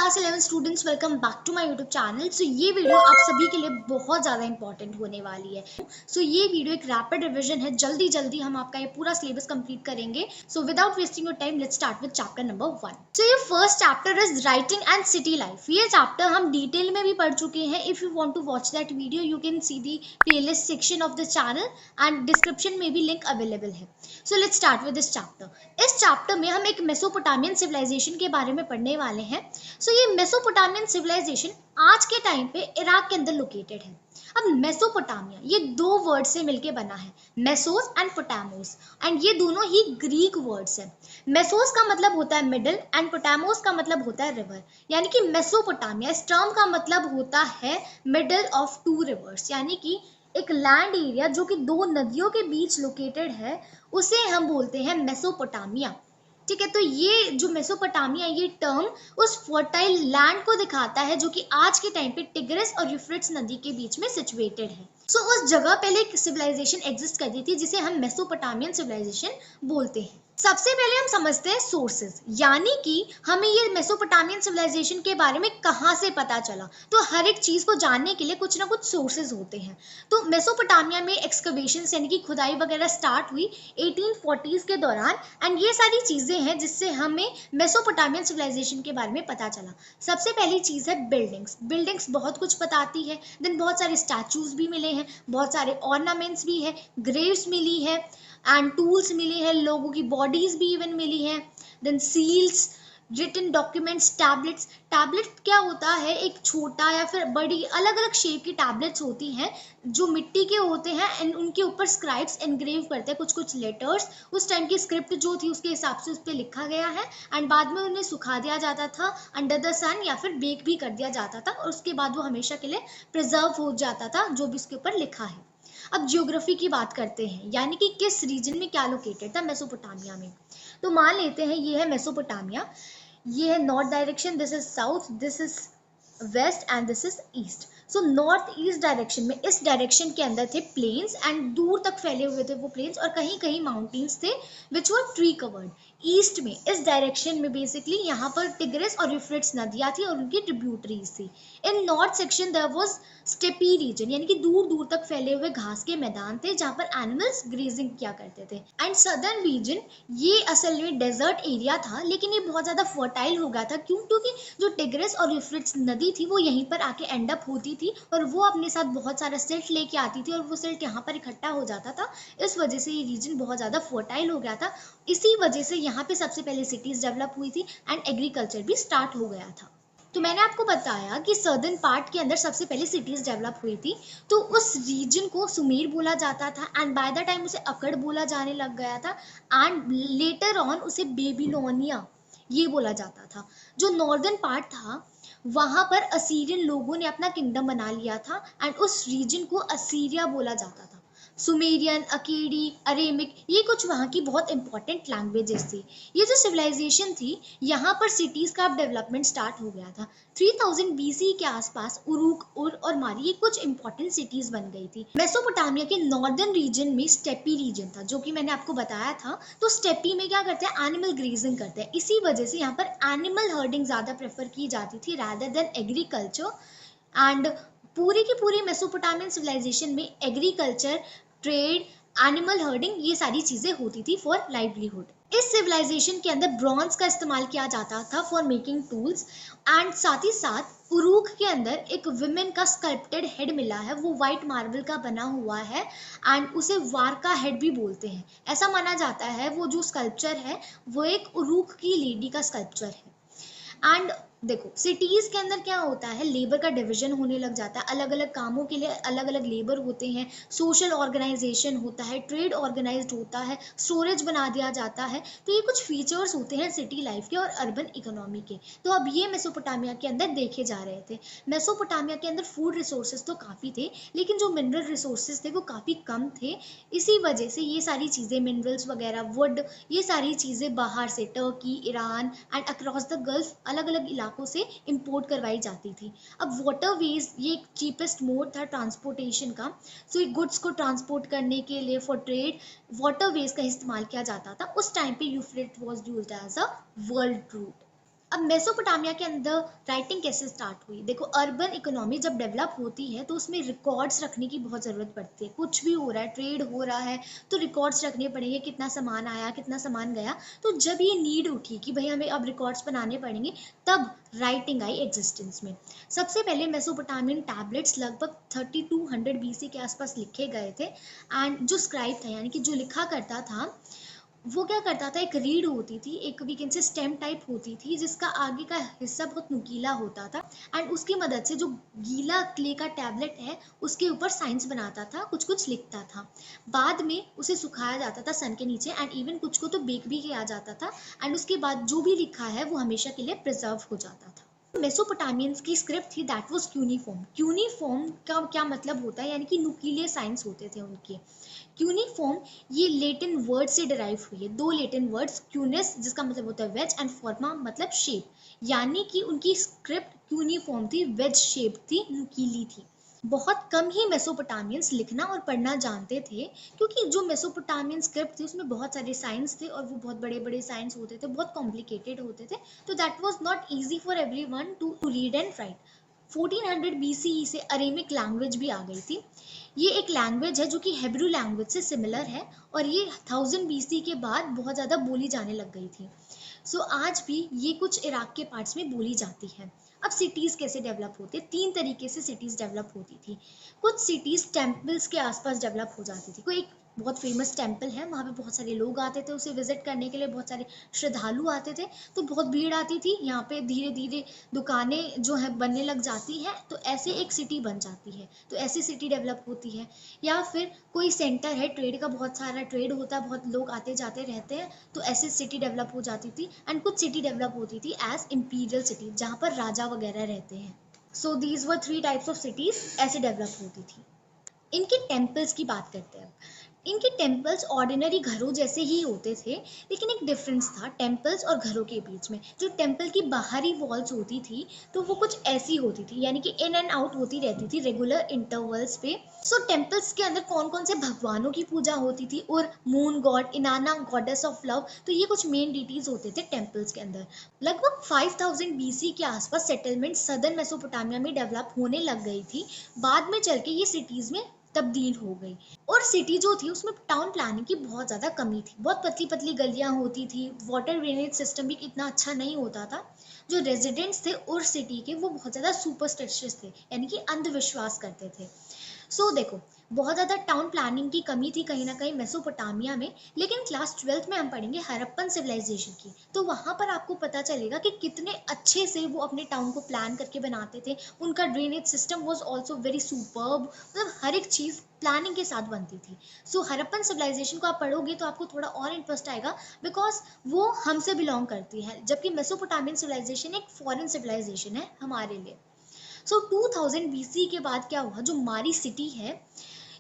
Class 11 students, welcome back to my YouTube channel. So ये video आप सभी के लिए बहुत ज़्यादा इंपॉर्टेंट होने वाली है। सो ये वीडियो एक रैपिड रिवीजन है, जल्दी जल्दी हम आपका ये पूरा सिलेबस कंप्लीट करेंगे। So without wasting your time, let's start with chapter number 1। So ये first chapter is writing and city life. ये चैप्टर हम डिटेल में भी पढ़ चुके हैं। If you want to watch that video, you can see the playlist section of the channel and description में भी लिंक अवेलेबल है। So let's start with this chapter. इस चैप्टर में हम एक मेसोपोटामियन सिविलाइजेशन के बारे में पढ़ने वाले हैं। सो ये मेसोपोटामियन सिविलाइजेशन आज के टाइम पे इराक के अंदर लोकेटेड है। अब मेसोपोटामिया ये दो वर्ड से मिलके बना है, मेसोस एंड पोटामोस, एंड ये दोनों ही ग्रीक वर्ड्स हैं। मेसोस का मतलब होता है मिडिल एंड पोटामोस का मतलब होता है रिवर, यानी कि मेसोपोटामिया इस टर्म का मतलब होता है मिडिल ऑफ टू रिवर्स, यानी कि एक लैंड एरिया जो कि दो नदियों के बीच लोकेटेड है, उसे हम बोलते हैं मेसोपोटामिया। ठीक है, तो ये जो मेसोपोटामिया ये टर्म उस फर्टाइल लैंड को दिखाता है जो कि आज के टाइम पे टिग्रिस और यूफ्रेट्स नदी के बीच में सिचुएटेड है। सो उस जगह पहले एक सिविलाइजेशन एग्जिस्ट करती थी जिसे हम मेसोपोटामियन सिविलाइजेशन बोलते हैं। सबसे पहले हम समझते हैं सोर्सेज, यानी कि हमें ये मेसोपोटामियन सिविलाइजेशन के बारे में कहाँ से पता चला। तो हर एक चीज को जानने के लिए कुछ ना कुछ सोर्सेज होते हैं। तो मेसोपोटामिया में एक्सकवेशन यानी कि खुदाई वगैरह स्टार्ट हुई 1840s के दौरान, एंड ये सारी चीजें हैं जिससे हमें मेसोपोटामियन सिविलाइजेशन के बारे में पता चला। सबसे पहली चीज है बिल्डिंग्स। बिल्डिंग्स बहुत कुछ बताती है। देन बहुत सारे स्टैचूज भी मिले हैं, बहुत सारे ऑर्नामेंट्स भी है, ग्रेव्स मिली है एंड टूल्स मिली है, लोगों की बॉडीज भी इवन मिली है। Then seals, written documents, tablets. Tablet क्या होता है, एक छोटा या फिर बड़ी अलग अलग शेप की टैबलेट्स होती हैं जो मिट्टी के होते हैं एंड उनके ऊपर स्क्राइब्स एनग्रेव करते हैं कुछ कुछ लेटर्स। उस टाइम की स्क्रिप्ट जो थी उसके हिसाब से उस पर लिखा गया है, एंड बाद में उन्हें सुखा दिया जाता था अंडर द सन या फिर बेक भी कर दिया जाता था, और उसके बाद वो हमेशा के लिए प्रिजर्व हो जाता था जो भी उसके ऊपर लिखा है। अब ज्योग्राफी की बात करते हैं, यानी कि किस रीजन में क्या लोकेटेड था मेसोपोटामिया में। तो मान लेते हैं ये है मेसोपोटामिया, ये है north direction, this is south, this is west and this is east. So north east direction में इस डायरेक्शन के अंदर थे प्लेन्स एंड दूर तक फैले हुए थे वो प्लेन्स, और कहीं कहीं माउंटेन्स थे विच वर ट्री कवर्ड। ईस्ट में इस डायरेक्शन में बेसिकली यहाँ पर टिग्रिस और यूफ्रेट्स नदियाँ थी और उनकी ट्रिब्यूटरीज थी। In north section there was steppe region, यानी कि दूर दूर तक फैले हुए घास के मैदान थे जहाँ पर एनिमल्स ग्रेजिंग किया करते थे। एंड सदर्न रीजन ये असल में डेजर्ट एरिया था, लेकिन ये बहुत ज्यादा फर्टाइल हो गया था। क्यों? क्योंकि जो टिग्रिस और यूफ्रेट्स नदी थी वो यहीं पर आके एंड अप होती थी और वो अपने साथ बहुत सारा सिल्ट लेके आती थी और वो सिल्ट यहाँ पर इकट्ठा हो जाता था। इस वजह से ये रीजन बहुत ज्यादा फर्टाइल हो गया था। इसी वजह से यहाँ पे सबसे पहले सिटीज डेवलप हुई थी एंड एग्रीकल्चर भी स्टार्ट हो गया था। तो मैंने आपको बताया कि सर्दर्न पार्ट के अंदर सबसे पहले सिटीज डेवलप हुई थी, तो उस रीजन को सुमेर बोला जाता था एंड बाय द टाइम उसे अकड़ बोला जाने लग गया था, एंड लेटर ऑन उसे बेबीलोनिया ये बोला जाता था। जो नॉर्दर्न पार्ट था वहां पर असीरियन लोगों ने अपना किंगडम बना लिया था एंड उस रीजन को असीरिया बोला जाता था। सुमेरियन, अकेडी, अरेमिक ये कुछ वहाँ की बहुत इंपॉर्टेंट लैंग्वेजेस थी। ये जो सिविलाइजेशन थी यहाँ पर सिटीज का डेवलपमेंट स्टार्ट हो गया था। 3000 BC के आसपास उरुक, उर और मारी ये कुछ इंपॉर्टेंट सिटीज बन गई थी। मेसोपोटामिया के नॉर्दर्न रीजन में स्टेपी रीजन था जो कि मैंने आपको बताया था। तो स्टेपी में क्या करते हैं, एनिमल ग्रेजिंग करते हैं, इसी वजह से यहाँ पर एनिमल हर्डिंग ज्यादा प्रेफर की जाती थी रादर देन एग्रीकल्चर। एंड पूरी की पूरी मेसोपोटामियन सिविलाइजेशन में एग्रीकल्चर, ट्रेड, एनिमल हर्डिंग ये सारी चीजें होती थी फॉर लाइवलीहुड। इस सिविलाइजेशन के अंदर ब्रॉन्ज का इस्तेमाल किया जाता था फॉर मेकिंग टूल्स, एंड साथ ही साथ उरूक के अंदर एक विमेन का स्कल्प्टेड हेड मिला है, वो व्हाइट मार्बल का बना हुआ है एंड उसे वार का हेड भी बोलते हैं। ऐसा माना जाता है वो जो स्कल्पचर है वो एक उरूक की लेडी का स्कल्पचर है। एंड देखो सिटीज के अंदर क्या होता है, लेबर का डिवीजन होने लग जाता है, अलग अलग कामों के लिए अलग अलग लेबर होते हैं, सोशल ऑर्गेनाइजेशन होता है, ट्रेड ऑर्गेनाइज्ड होता है, स्टोरेज बना दिया जाता है। तो ये कुछ फीचर्स होते हैं सिटी लाइफ के और अर्बन इकोनॉमी के। तो अब ये मेसोपोटामिया के अंदर देखे जा रहे थे। मेसोपोटामिया के अंदर फूड रिसोर्सेज तो काफ़ी थे, लेकिन जो मिनरल रिसोर्सेज थे वो काफ़ी कम थे। इसी वजह से ये सारी चीज़ें, मिनरल्स वगैरह, वुड, ये सारी चीज़ें बाहर से Turkey, Iran and across the gulf अलग अलग इलाकों से इंपोर्ट करवाई जाती थी। अब वाटरवेज ये एक चीपेस्ट मोड था ट्रांसपोर्टेशन का। सो गुड्स को ट्रांसपोर्ट करने के लिए फॉर ट्रेड वाटरवेज का इस्तेमाल किया जाता था। उस टाइम पे Euphrates was used as a world route. अब मेसोपोटामिया के अंदर राइटिंग कैसे स्टार्ट हुई? देखो, अर्बन इकोनॉमी जब डेवलप होती है तो उसमें रिकॉर्ड्स रखने की बहुत ज़रूरत पड़ती है। कुछ भी हो रहा है, ट्रेड हो रहा है, तो रिकॉर्ड्स रखने पड़ेंगे, कितना सामान आया, कितना सामान गया। तो जब ये नीड उठी कि भाई हमें अब रिकॉर्ड्स बनाने पड़ेंगे, तब राइटिंग आई एग्जिस्टेंस में। सबसे पहले मेसोपोटामियन टैबलेट्स लगभग 3200 BC के आसपास लिखे गए थे। एंड जो स्क्राइब था, यानी कि जो लिखा करता था, वो क्या करता था, एक रीड होती थी, एक we can say stem type होती थी, जिसका आगे का हिस्सा बहुत नुकीला होता था। एंड उसकी मदद से जो गीला क्ले का टैबलेट है, उसके ऊपर साइंस बनाता था, कुछ कुछ लिखता था। बाद में उसे सुखाया जाता था सन के नीचे, एंड इवन कुछ को तो बेक भी किया जाता था। एंड उसके बाद जो भी लिखा है वो हमेशा के लिए प्रिजर्व हो जाता था। मेसोपोटामियंस की स्क्रिप्ट थी दैट वाज क्यूनिफॉर्म। क्यूनिफॉर्म का क्या मतलब होता है, यानी कि नुकीले साइंस होते थे उनके। क्यूनिफॉर्म ये लेटिन वर्ड से डिराइव हुई है, दो लेटिन वर्ड्स, क्यूनिस जिसका मतलब होता है वेज, एंड फॉर्मा मतलब शेप, यानी कि उनकी स्क्रिप्ट क्यूनिफॉर्म थी, वेज शेप थी, नुकीली थी। बहुत कम ही मेसोपोटामियंस लिखना और पढ़ना जानते थे, क्योंकि जो मेसोपोटामियन स्क्रिप्ट थी उसमें बहुत सारे साइंस थे, और वो बहुत बड़े बड़े साइंस होते थे, बहुत कॉम्प्लिकेटेड होते थे। तो that was not easy for everyone to read and write. 1400 BCE से अरेमिक लैंग्वेज भी आ गई थी। ये एक लैंग्वेज है जो कि हेब्रू लैंग्वेज से सिमिलर है, और ये 1000 BC के बाद बहुत ज़्यादा बोली जाने लग गई थी। सो आज भी ये कुछ इराक के पार्ट्स में बोली जाती है। अब सिटीज़ कैसे डेवलप होते हैं? 3 तरीके से सिटीज़ डेवलप होती थी। कुछ सिटीज़ टेम्पल्स के आसपास डेवलप हो जाती थी। कोई एक बहुत फेमस टेम्पल है, वहाँ पे बहुत सारे लोग आते थे उसे विजिट करने के लिए, बहुत सारे श्रद्धालु आते थे, तो बहुत भीड़ आती थी। यहाँ पे धीरे धीरे दुकानें जो है बनने लग जाती हैं, तो ऐसे एक सिटी बन जाती है, तो ऐसी सिटी डेवलप होती है। या फिर कोई सेंटर है ट्रेड का, बहुत सारा ट्रेड होता है, बहुत लोग आते जाते रहते हैं, तो ऐसे सिटी डेवलप हो जाती थी। एंड कुछ सिटी डेवलप होती थी एज इंपीरियल सिटी, जहाँ पर राजा वगैरह रहते हैं। So these were 3 types of cities ऐसे डेवलप होती थी। इनके टेम्पल्स की बात करते हैं। इनके टेम्पल्स ऑर्डिनरी घरों जैसे ही होते थे, लेकिन एक डिफरेंस था टेम्पल्स और घरों के बीच में। जो टेम्पल की बाहरी वॉल्स होती थी, तो वो कुछ ऐसी होती थी, यानी कि इन एंड आउट होती रहती थी रेगुलर इंटरवल्स पे। सो टेम्पल्स के अंदर कौन कौन से भगवानों की पूजा होती थी, और moon God, इनाना goddess of love, तो ये कुछ मेन डिटीज होते थे टेम्पल्स के अंदर। लगभग 5000 BC के आसपास सेटलमेंट सदर्न मेसोपोटामिया में डेवलप होने लग गई थी। बाद में चल के ये सिटीज में तब्दील हो गई। और सिटी जो थी उसमें टाउन प्लानिंग की बहुत ज़्यादा कमी थी, बहुत पतली पतली गलियां होती थी, वाटर ड्रेनेज सिस्टम भी इतना अच्छा नहीं होता था। जो रेजिडेंट्स थे और सिटी के, वो बहुत ज़्यादा सुपरस्टिशियस थे, यानी कि अंधविश्वास करते थे। सो देखो, बहुत ज़्यादा टाउन प्लानिंग की कमी थी कहीं ना कहीं मेसोपोटामिया में। लेकिन क्लास 12th में हम पढ़ेंगे हड़प्पन सिविलाइजेशन की, तो वहाँ पर आपको पता चलेगा कि कितने अच्छे से वो अपने टाउन को प्लान करके बनाते थे। उनका drainage system was also very superb, मतलब हर एक चीज़ प्लानिंग के साथ बनती थी। सो हड़प्पन सिविलाइजेशन को आप पढ़ोगे तो आपको थोड़ा और इंटरेस्ट आएगा, बिकॉज वो हमसे बिलोंग करती है, जबकि मेसोपोटामियन सिविलाइजेशन एक फॉरेन सिविलाइजेशन है हमारे लिए। सो 2000 BC के बाद क्या हुआ, जो मारी सिटी है,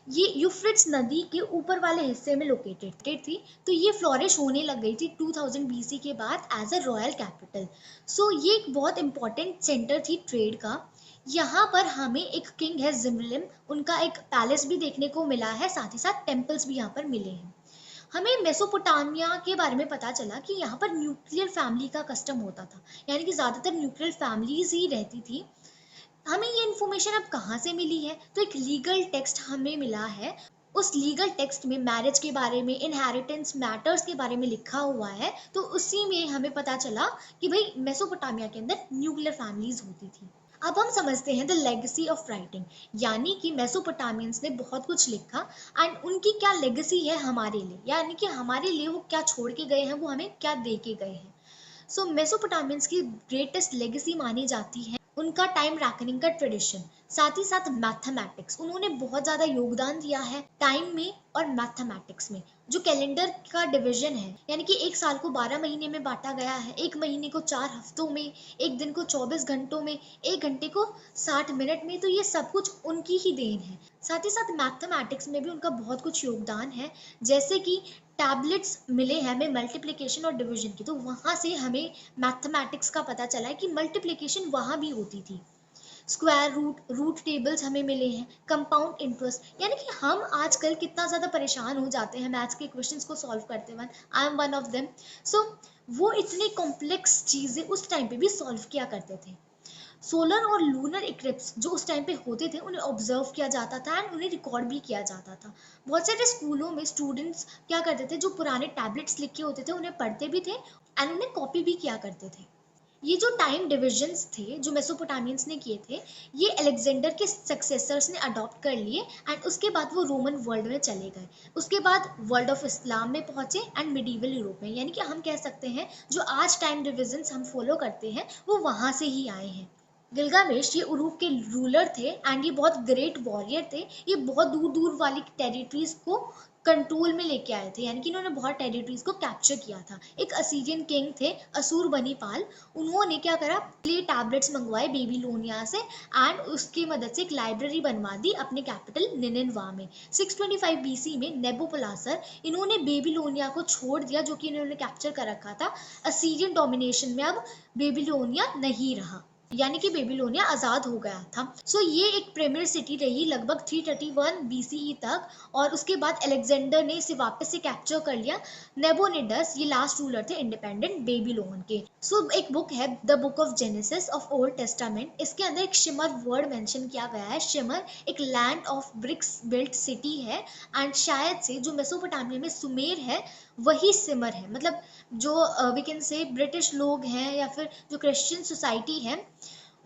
ये यूफ्रेट्स नदी के ऊपर वाले हिस्से में लोकेटेड थी, तो ये फ्लोरिश होने लग गई थी 2000 BC के बाद एज अ रॉयल कैपिटल। सो ये एक बहुत इंपॉर्टेंट सेंटर थी ट्रेड का। यहाँ पर हमें एक किंग है जिमलिम, उनका एक पैलेस भी देखने को मिला है, साथ ही साथ टेम्पल्स भी यहाँ पर मिले हैं। हमें मेसोपोटामिया के बारे में पता चला कि यहाँ पर न्यूक्लियर फैमिली का कस्टम होता था, यानी कि ज़्यादातर न्यूक्लियर फैमिलीज ही रहती थी। हमें ये इन्फॉर्मेशन अब कहाँ से मिली है? तो एक लीगल टेक्स्ट हमें मिला है। उस लीगल टेक्स्ट में मैरिज के बारे में, इनहेरिटेंस मैटर्स के बारे में लिखा हुआ है, तो उसी में हमें पता चला कि भाई मेसोपोटामिया के अंदर न्यूक्लियर फैमिलीज होती थी। अब हम समझते हैं द लेगेसी ऑफ राइटिंग, यानी कि मेसोपोटामियंस ने बहुत कुछ लिखा, एंड उनकी क्या लेगेसी है हमारे लिए, यानी कि हमारे लिए वो क्या छोड़ के गए हैं, वो हमें क्या दे के गए हैं। सो मेसोपोटामियंस की ग्रेटेस्ट लेगेसी मानी जाती है उनका टाइम रैकनिंग का ट्रेडिशन, साथ ही साथ मैथमेटिक्स। उन्होंने बहुत ज़्यादा योगदान दिया है टाइम में और मैथमेटिक्स में। जो कैलेंडर का डिवीजन है, यानी कि एक साल को 12 महीने में बांटा गया है, एक महीने को 4 हफ्तों में, एक दिन को 24 घंटों में, एक घंटे को 60 मिनट में, तो ये सब कुछ उनकी ही देन है। साथ ही साथ मैथमेटिक्स में भी उनका बहुत कुछ योगदान है, जैसे कि टैबलेट्स मिले हैं हमें मल्टीप्लिकेशन और डिवीजन की, तो वहाँ से हमें मैथमेटिक्स का पता चला है कि मल्टीप्लिकेशन वहाँ भी होती थी। स्क्वायर रूट, रूट टेबल्स हमें मिले हैं, कंपाउंड इंटरेस्ट, यानी कि हम आजकल कितना ज़्यादा परेशान हो जाते हैं मैथ्स के क्वेश्चंस को सॉल्व करते वक्त, I am one of them. So वो इतनी कॉम्प्लेक्स चीज़ें उस टाइम पे भी सॉल्व किया करते थे। सोलर और लूनर इक्लिप्स जो उस टाइम पे होते थे उन्हें ऑब्जर्व किया जाता था एंड उन्हें रिकॉर्ड भी किया जाता था। बहुत सारे स्कूलों में स्टूडेंट्स क्या करते थे, जो पुराने टैबलेट्स लिखे होते थे उन्हें पढ़ते भी थे एंड उन्हें कॉपी भी किया करते थे। ये जो टाइम डिविजन्स थे जो मेसोपोटामियंस ने किए थे, ये अलेक्जेंडर के सक्सेसर्स ने अडॉप्ट कर लिए एंड उसके बाद वो रोमन वर्ल्ड में चले गए। उसके बाद वर्ल्ड ऑफ इस्लाम में पहुंचे एंड मिडीवल यूरोप में, यानी कि हम कह सकते हैं जो आज टाइम डिविजन्स हम फॉलो करते हैं वो वहां से ही आए हैं। गिलगामेश ये उरूप के रूलर थे एंड ये बहुत ग्रेट वॉरियर थे। ये बहुत दूर दूर वाली टेरिटरीज को कंट्रोल में लेके आए थे, यानी कि इन्होंने बहुत टेरिटरीज को कैप्चर किया था। एक असीरियन किंग थे असूरबनीपाल, उन्होंने क्या करा, क्ले टैबलेट्स मंगवाए बेबीलोनिया से एंड उसकी मदद से एक लाइब्रेरी बनवा दी अपने कैपिटल निनिनवा में। 625 बीसी में नेबुकडनेस्सर, इन्होंने बेबीलोनिया को छोड़ दिया जो कि इन्होंने कैप्चर कर रखा था। असीरियन डोमिनेशन में अब बेबीलोनिया नहीं रहा, यानी कि बेबीलोनिया आजाद हो गया था। सो ये एक प्रीमियर सिटी रही लगभग 331 बीसीई तक, और उसके बाद अलेक्जेंडर ने इसे वापस से कैप्चर कर लिया। नेबोनिडस ये लास्ट रूलर थे इंडिपेंडेंट बेबीलोन के। सो एक बुक है the book of genesis of old testament, इसके अंदर एक शिमर वर्ड मेंशन किया गया है। शिमर एक land of BRICS built city है एंड शायद से जो मेसोपोटामिया में सुमेर है वही सिमर है। मतलब जो वी कैन से ब्रिटिश लोग हैं या फिर जो क्रिश्चियन सोसाइटी है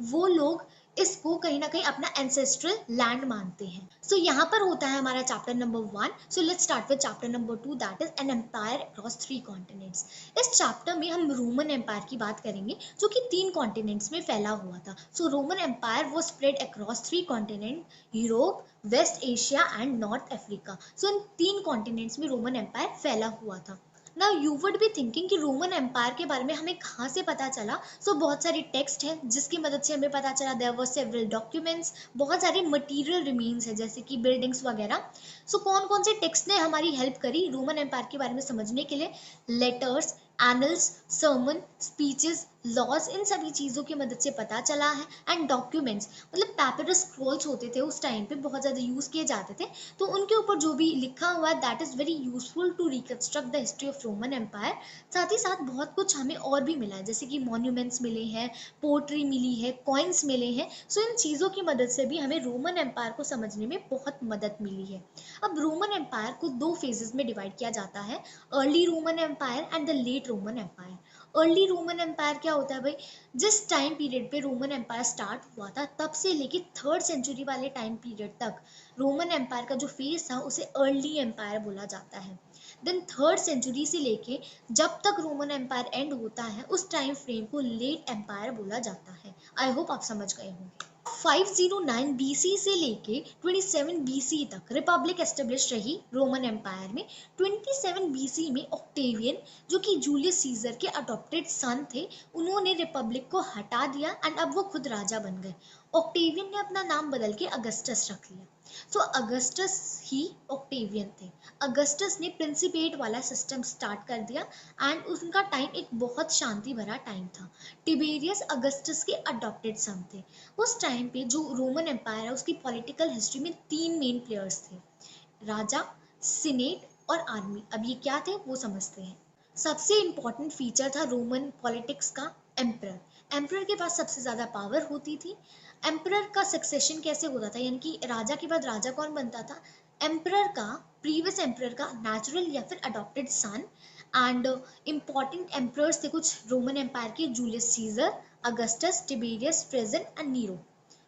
वो लोग इसको कहीं ना कहीं अपना एंसेस्ट्रल लैंड मानते हैं। सो यहाँ पर होता है हमारा chapter number 1। So let's start with chapter number 2, that is an empire across 3 continents. इस चैप्टर में हम रोमन एम्पायर की बात करेंगे जो कि 3 कॉन्टिनेंट्स में फैला हुआ था। सो रोमन एम्पायर वो spread across 3 continent, Europe, West Asia and North Africa. So इन 3 कॉन्टिनेंट्स में रोमन एम्पायर फैला हुआ था। Now you would be thinking कि रोमन एम्पायर के बारे में हमें कहाँ से पता चला। सो बहुत सारी टेक्स्ट है जिसकी मदद से हमें पता चला। देयर वर सेवरल डॉक्यूमेंट्स, बहुत सारे मटेरियल रिमेन्स है जैसे कि बिल्डिंग्स वगैरह। सो कौन कौन से टेक्स्ट ने हमारी हेल्प करी रोमन एम्पायर के बारे में समझने के लिए? Letters, annals, sermon, speeches, laws, इन सभी चीज़ों की मदद से पता चला है। एंड डॉक्यूमेंट्स, मतलब पैपिरस स्क्रॉल्स होते थे उस टाइम पे, बहुत ज़्यादा यूज़ किए जाते थे, तो उनके ऊपर जो भी लिखा हुआ है that is very useful to reconstruct the history of Roman empire. साथ ही साथ बहुत कुछ हमें और भी मिला है जैसे कि मॉन्यूमेंट्स मिले हैं, पोट्री मिली है, कॉइन्स मिले हैं। सो इन चीज़ों की मदद से भी हमें रोमन एम्पायर को समझने में बहुत मदद मिली है। अब रोमन एम्पायर को 2 फेजेस में डिवाइड किया जाता है, early Roman empire and the late Roman empire. Early Roman empire क्या होता है भाई, जिस टाइम पीरियड पे रोमन एम्पायर स्टार्ट हुआ था तब से लेके 3rd सेंचुरी वाले टाइम पीरियड तक रोमन एम्पायर का जो फेज था उसे अर्ली एम्पायर बोला जाता है। देन 3rd सेंचुरी से लेके जब तक रोमन एम्पायर एंड होता है उस टाइम फ्रेम को लेट एम्पायर बोला जाता है। आई होप आप समझ गए होंगे। 509 बीसी से लेके 27 बीसी तक रिपब्लिक एस्टेब्लिश रही रोमन एम्पायर में। 27 बीसी में ऑक्टेवियन जो कि जूलियस सीजर के अडॉप्टेड सन थे, उन्होंने रिपब्लिक को हटा दिया एंड अब वो खुद राजा बन गए। ऑक्टेवियन ने अपना नाम बदल के अगस्टस रख लिया। सो अगस्टस ही ऑक्टेवियन थे। अगस्टस ने प्रिंसिपेट वाला सिस्टम स्टार्ट कर दिया एंड उनका टाइम एक बहुत शांति भरा टाइम था। टिबेरियस अगस्टस के अडॉप्टेड सन थे। उस टाइम पे जो रोमन एम्पायर है उसकी पॉलिटिकल हिस्ट्री में 3 मेन प्लेयर्स थे, राजा, सीनेट और आर्मी। अब ये क्या थे वो समझते हैं। सबसे इम्पोर्टेंट फीचर था रोमन पॉलिटिक्स का एम्परर। एम्परर के पास सबसे ज़्यादा पावर होती थी। एम्परर का सक्सेशन कैसे होता था, यानी कि राजा के बाद राजा कौन बनता था? एम्परर का, प्रीवियस एम्परर का नेचुरल या फिर adopted son. And important emperors थे कुछ रोमन एम्पायर के, Julius Caesar, Augustus, Tiberius, Trajan and Nero.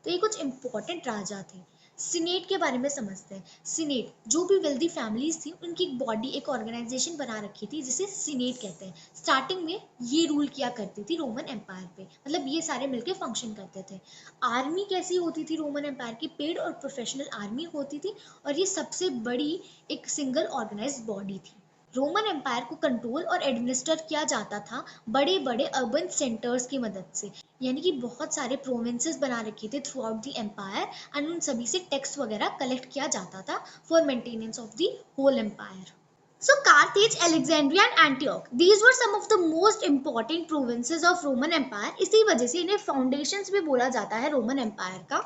तो ये कुछ इम्पॉर्टेंट राजा थे। सीनेट के बारे में समझते हैं। सीनेट जो भी वेल्दी फैमिलीज थी उनकी एक बॉडी, एक ऑर्गेनाइजेशन बना रखी थी जिसे सीनेट कहते हैं। स्टार्टिंग में ये रूल किया करती थी रोमन एम्पायर पे, मतलब ये सारे मिलके फंक्शन करते थे। आर्मी कैसी होती थी रोमन एम्पायर की? पेड और प्रोफेशनल आर्मी होती थी और ये सबसे बड़ी एक सिंगल ऑर्गेनाइज्ड बॉडी थी। रोमन एम्पायर को कंट्रोल और एडमिनिस्टर किया जाता था बड़े बड़े अर्बन सेंटर्स की मदद से, यानी कि बहुत सारे प्रोविंसेस बना रखे थे throughout the empire and उन सभी से टैक्स वगैरह कलेक्ट किया जाता था for maintenance of the whole empire. So Carthage, Alexandria and Antioch, these were some of the most important provinces of Roman Empire. इसी वजह से इन्हें फाउंडेशंस भी बोला जाता है रोमन एम्पायर का।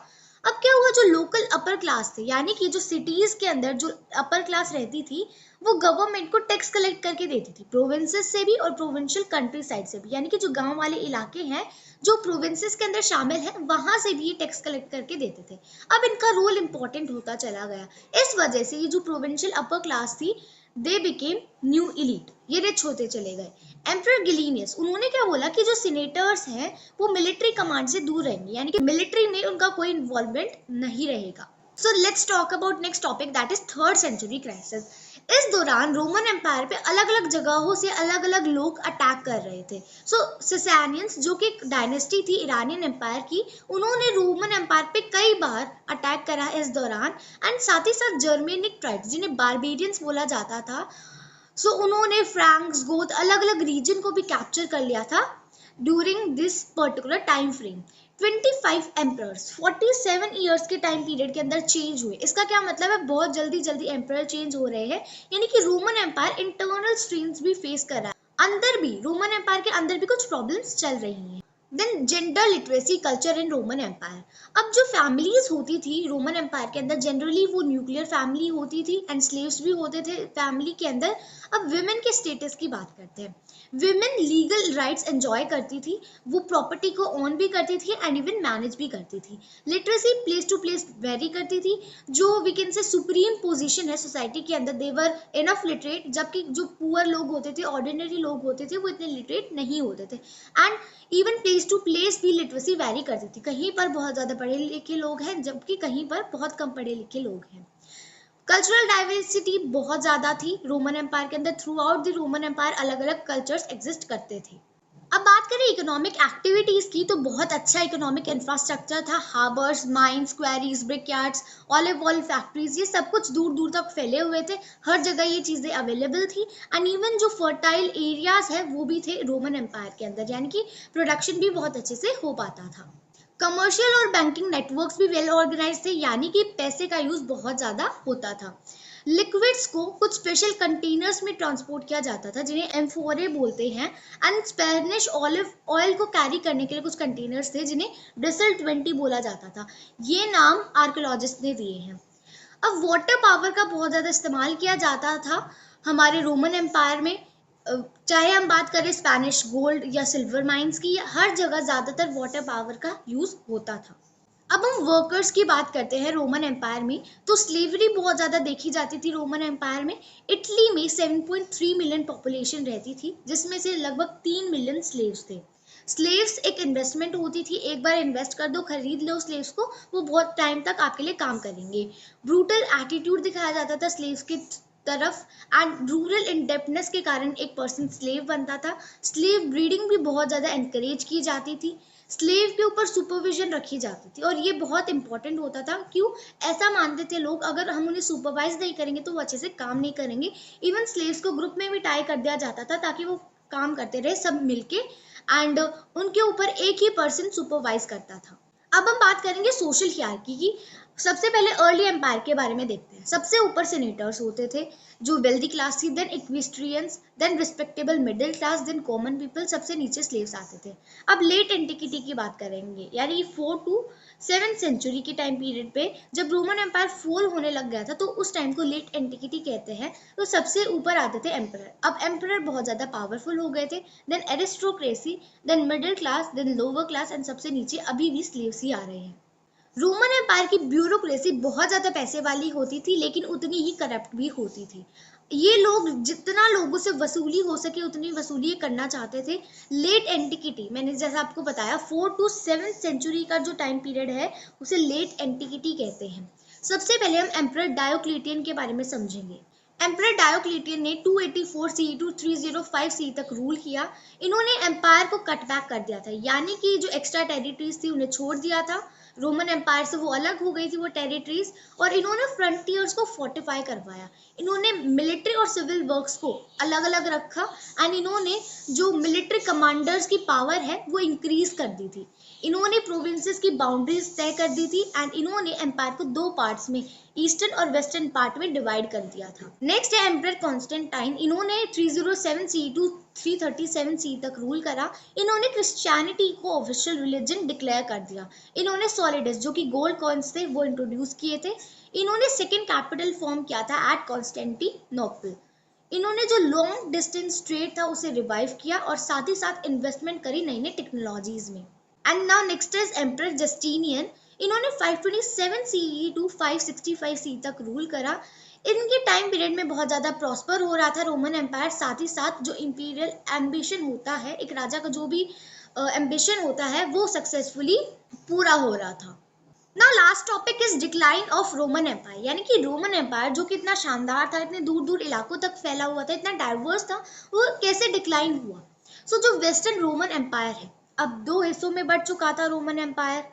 अब क्या हुआ, जो लोकल अपर क्लास थे, यानी कि जो सिटीज के अंदर जो अपर क्लास रहती थी, वो गवर्नमेंट को टैक्स कलेक्ट करके देती थी, प्रोविंसेस से भी और प्रोविंशियल कंट्री साइड से भी, यानी कि जो गांव वाले इलाके हैं जो प्रोविंसेस के अंदर शामिल है वहां से भी ये टैक्स कलेक्ट करके देते थे। अब इनका रोल इंपॉर्टेंट होता चला गया, इस वजह से ये जो प्रोविंशियल अपर क्लास थी दे बिकेम न्यू इलीट, ये रिच होते चले गए। एम्परर गिलीनियस, उन्होंने क्या बोला कि जो सीनेटर्स हैं वो मिलिट्री कमांड से दूर रहेंगे, यानी कि मिलिट्री में उनका कोई इन्वॉल्वमेंट नहीं रहेगा। So let's talk about next topic, that is third century crisis. इस दौरान रोमन एम्पायर पे अलग अलग जगहों से अलग अलग लोग अटैक कर रहे थे। सो ससानियंस, जो कि एक डायनेस्टी थी ईरानियन एम्पायर की, उन्होंने रोमन एम्पायर पे कई बार अटैक करा इस दौरान। एंड साथ ही साथ जर्मेनिक ट्राइब्स, जिन्हें बारबेरियंस बोला जाता था, सो उन्होंने फ्रैंक्स, गोथ, अलग अलग रीजन को भी कैप्चर कर लिया था during this particular time frame. 25 emperors 47 years के टाइम पीरियड के अंदर चेंज हुए। इसका क्या मतलब है, बहुत जल्दी जल्दी एम्परर चेंज हो रहे हैं, यानी कि रोमन एम्पायर इंटरनल स्ट्रेन्स भी फेस कर रहा है, अंदर भी रोमन एम्पायर के अंदर भी कुछ प्रॉब्लम्स चल रही हैं। Then gender literacy culture in Roman empire. अब जो फैमिलीज होती थी रोमन एम्पायर के अंदर, जनरली वो न्यूक्लियर फैमिली होती थी एंड स्लेव्स भी होते थे फैमिली के अंदर। अब विमेन के स्टेटस की बात करते हैं। विमेन लीगल राइट्स एंजॉय करती थी, वो प्रॉपर्टी को ओन भी करती थी एंड इवन मैनेज भी करती थी। Literacy place to place vary करती थी, जो we can say supreme position है सोसाइटी के अंदर, देवर इनफ लिटरेट, जबकि जो पुअर लोग होते थे, ऑर्डिनरी लोग होते थे, वो इतने लिटरेट नहीं होते थे। And even place to place भी लिटरेसी वेरी करती थी, कहीं पर बहुत ज़्यादा पढ़े लिखे लोग हैं जबकि कहीं पर बहुत कम पढ़े लिखे लोग हैं। कल्चरल डाइवर्सिटी बहुत ज़्यादा थी रोमन एम्पायर के अंदर, throughout the Roman empire अलग अलग कल्चर्स एग्जिस्ट करते थे। अब बात करें इकोनॉमिक एक्टिविटीज की, तो बहुत अच्छा इकोनॉमिक इंफ्रास्ट्रक्चर था, harbours, mines, quarries, brickyards, olive oil factories, ये सब कुछ दूर दूर तक फैले हुए थे, हर जगह ये चीज़ें अवेलेबल थी। एंड इवन जो फर्टाइल एरियाज है वो भी थे रोमन एम्पायर के अंदर, यानी कि प्रोडक्शन भी बहुत अच्छे से हो पाता था। कमर्शियल और बैंकिंग नेटवर्क्स भी वेल ऑर्गेनाइज थे, यानी कि पैसे का यूज बहुत ज़्यादा होता था। लिक्विड्स को कुछ स्पेशल कंटेनर्स में ट्रांसपोर्ट किया जाता था, जिन्हें एम्फोरे बोलते हैं। एंड स्पेनिश ऑलिव ऑयल को कैरी करने के लिए कुछ कंटेनर्स थे, जिन्हें ब्रिसल 20 बोला जाता था। ये नाम आर्कियोलॉजिस्ट ने दिए हैं। अब वाटर पावर का बहुत ज़्यादा इस्तेमाल किया जाता था हमारे रोमन एम्पायर में, चाहे हम बात करें स्पेनिश गोल्ड या सिल्वर माइंस की, हर जगह ज़्यादातर वाटर पावर का यूज़ होता था। अब हम वर्कर्स की बात करते हैं रोमन एम्पायर में, तो स्लेवरी बहुत ज़्यादा देखी जाती थी रोमन एम्पायर में। इटली में 7.3 मिलियन पॉपुलेशन रहती थी, जिसमें से लगभग 3 मिलियन स्लेव्स थे। स्लेव्स एक इन्वेस्टमेंट होती थी, एक बार इन्वेस्ट कर दो, खरीद लो स्लेव्स को, वो बहुत टाइम तक आपके लिए काम करेंगे। ब्रूटल एटीट्यूड दिखाया जाता था स्लेव्स की तरफ, एंड रूरल इंडेप्टनेस के कारण एक पर्सन स्लेव बनता था। स्लेव ब्रीडिंग भी बहुत ज़्यादा एनकरेज की जाती थी, स्लेव के ऊपर सुपरविजन रखी जाती थी, और ये बहुत इंपॉर्टेंट होता था। क्यों? ऐसा मानते थे लोग, अगर हम उन्हें सुपरवाइज नहीं करेंगे तो वो अच्छे से काम नहीं करेंगे। इवन स्लेव्स को ग्रुप में भी टाई कर दिया जाता था ताकि वो काम करते रहे सब मिलके, एंड उनके ऊपर एक ही पर्सन सुपरवाइज करता था। अब हम बात करेंगे सोशल हियरार्की की। सबसे पहले अर्ली एम्पायर के बारे में देखते हैं। सबसे ऊपर सेनेटर्स होते थे, जो वेल्दी क्लास थी, then equestrians, then respectable middle class, then common people, सबसे नीचे स्लेव्स आते थे। अब लेट एंटिक्विटी की बात करेंगे, यानी 4 to 7 सेंचुरी के टाइम पीरियड पे जब रोमन एम्पायर फॉल होने लग गया था, तो उस टाइम को लेट एंटिक्विटी कहते हैं। तो सबसे ऊपर आते थे एम्परर। अब एम्परर बहुत ज़्यादा पावरफुल हो गए थे, then aristocracy, then middle class, then lower class, and सबसे नीचे अभी भी स्लेव्स ही आ रहे हैं। रोमन एम्पायर की ब्यूरोक्रेसी बहुत ज़्यादा पैसे वाली होती थी, लेकिन उतनी ही करप्ट भी होती थी। ये लोग जितना लोगों से वसूली हो सके उतनी वसूली करना चाहते थे। लेट एंटिक्विटी, मैंने जैसा आपको बताया 4 to 7 सेंचुरी का जो टाइम पीरियड है उसे लेट एंटिक्विटी कहते हैं। सबसे पहले हम एम्परर डायोक्लिटियन के बारे में समझेंगे। एम्परर डायोक्लिटियन ने 284 CE to 305 CE तक रूल किया। इन्होंने एम्पायर को कट बैक कर दिया था, यानी कि जो एक्स्ट्रा टेरिटरीज थी उन्हें छोड़ दिया था। रोमन एम्पायर से वो अलग हो गई थी वो टेरिटरीज, और इन्होंने फ्रंटियर्स को फोर्टिफाई करवाया। इन्होंने मिलिट्री और सिविल वर्क्स को अलग अलग रखा, एंड इन्होंने जो मिलिट्री कमांडर्स की पावर है वो इंक्रीज कर दी थी। इन्होंने प्रोविंसेस की बाउंड्रीज तय कर दी थी एंड इन्होंने एम्पायर को दो पार्ट्स में, ईस्टर्न और वेस्टर्न पार्ट में डिवाइड कर दिया था। नेक्स्ट है एम्परर कॉन्स्टेंटाइन। इन्होंने 307 सी टू 337 सी तक रूल करा। इन्होंने क्रिश्चियनिटी को ऑफिशियल रिलीजन डिक्लेयर कर दिया। इन्होंने सॉलिडस जो कि गोल्ड कॉइन्स थे वो इंट्रोड्यूस किए थे। इन्होंने सेकेंड कैपिटल फॉर्म किया था एट कॉन्स्टेंटिनोपल। इन्होंने जो लॉन्ग डिस्टेंस ट्रेड था उसे रिवाइव किया और साथ ही साथ इन्वेस्टमेंट करी नई नई टेक्नोलॉजीज में। And now next is emperor Justinian. इन्होंने 527 सीई टू 565 सी तक रूल करा। इनके टाइम पीरियड में बहुत ज़्यादा प्रॉस्पर हो रहा था रोमन एम्पायर, साथ ही साथ जो इंपीरियल एम्बिशन होता है, एक राजा का जो भी एम्बिशन होता है वो सक्सेसफुली पूरा हो रहा था। Now last topic is decline of Roman empire, यानी कि रोमन एम्पायर जो कि इतना शानदार था, इतने दूर दूर इलाकों तक फैला हुआ था, इतना डाइवर्स था, वो कैसे डिक्लाइन हुआ। जो वेस्टर्न रोमन एम्पायर है अब दो हिस्सों में बढ़ चुका था रोमन एम्पायर,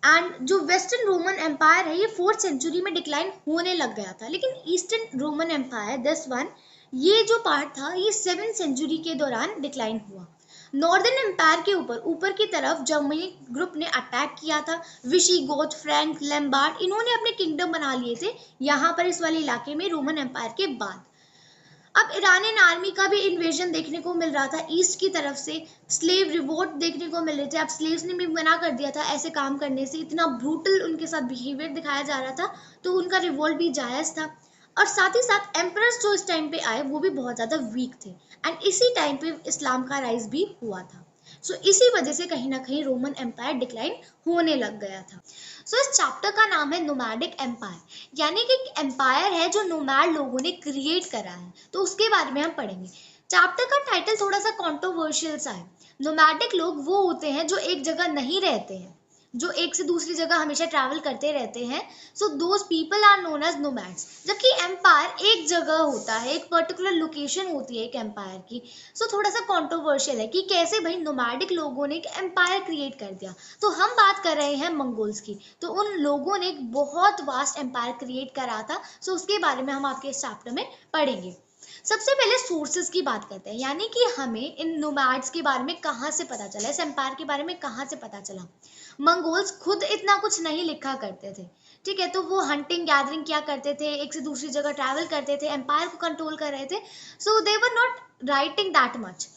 एंड जो वेस्टर्न रोमन एम्पायर है ये 4th सेंचुरी में डिक्लाइन होने लग गया था। लेकिन eastern Roman empire this one, ये जो पार्ट था ये 7th सेंचुरी के दौरान डिक्लाइन हुआ। नॉर्दर्न एम्पायर के ऊपर की तरफ जर्मनिक ग्रुप ने अटैक किया था। विशिगोथ, फ्रैंक, लैम्बार्ड, इन्होंने अपने किंगडम बना लिए थे यहाँ पर इस वाले इलाके में रोमन एम्पायर के बाद। अब ईरानियन आर्मी का भी इन्वेजन देखने को मिल रहा था ईस्ट की तरफ से, स्लेव रिवोल्ट देखने को मिल रहे थे। अब स्लेव्स ने भी मना कर दिया था ऐसे काम करने से, इतना ब्रूटल उनके साथ बिहेवियर दिखाया जा रहा था, तो उनका रिवोल्ट भी जायज़ था। और साथ ही साथ एम्परर्स जो इस टाइम पे आए वो भी बहुत ज़्यादा वीक थे, एंड इसी टाइम पे इस्लाम का राइज भी हुआ था। इसी वजह से कहीं ना कहीं रोमन एम्पायर डिक्लाइन होने लग गया था। इस चैप्टर का नाम है नोमैडिक एम्पायर, यानी कि एम्पायर है जो नोमैड लोगों ने क्रिएट करा है, तो उसके बारे में हम पढ़ेंगे। चैप्टर का टाइटल थोड़ा सा कंट्रोवर्शियल सा है। नोमैडिक लोग वो होते हैं जो एक जगह नहीं रहते हैं, जो एक से दूसरी जगह हमेशा ट्रैवल करते रहते हैं, those people are known as nomads. जबकि एम्पायर एक जगह होता है, एक पर्टिकुलर लोकेशन होती है एक एम्पायर की। थोड़ा सा कंट्रोवर्शियल है कि कैसे भाई नोमैडिक लोगों ने एक एम्पायर क्रिएट कर दिया। तो हम बात कर रहे हैं मंगोल्स की, तो उन लोगों ने एक बहुत वास्ट एम्पायर क्रिएट करा था। उसके बारे में हम आपके इस चैप्टर में पढ़ेंगे। सबसे पहले सोर्सेज की बात करते हैं, यानी कि हमें इन नोमैड्स के बारे में कहाँ से पता चला, इस एम्पायर के बारे में कहाँ से पता चला। मंगोल्स खुद इतना कुछ नहीं लिखा करते थे, ठीक है, तो वो हंटिंग गैदरिंग किया करते थे, एक से दूसरी जगह ट्रैवल करते थे, एम्पायर को कंट्रोल कर रहे थे। They were not writing that much.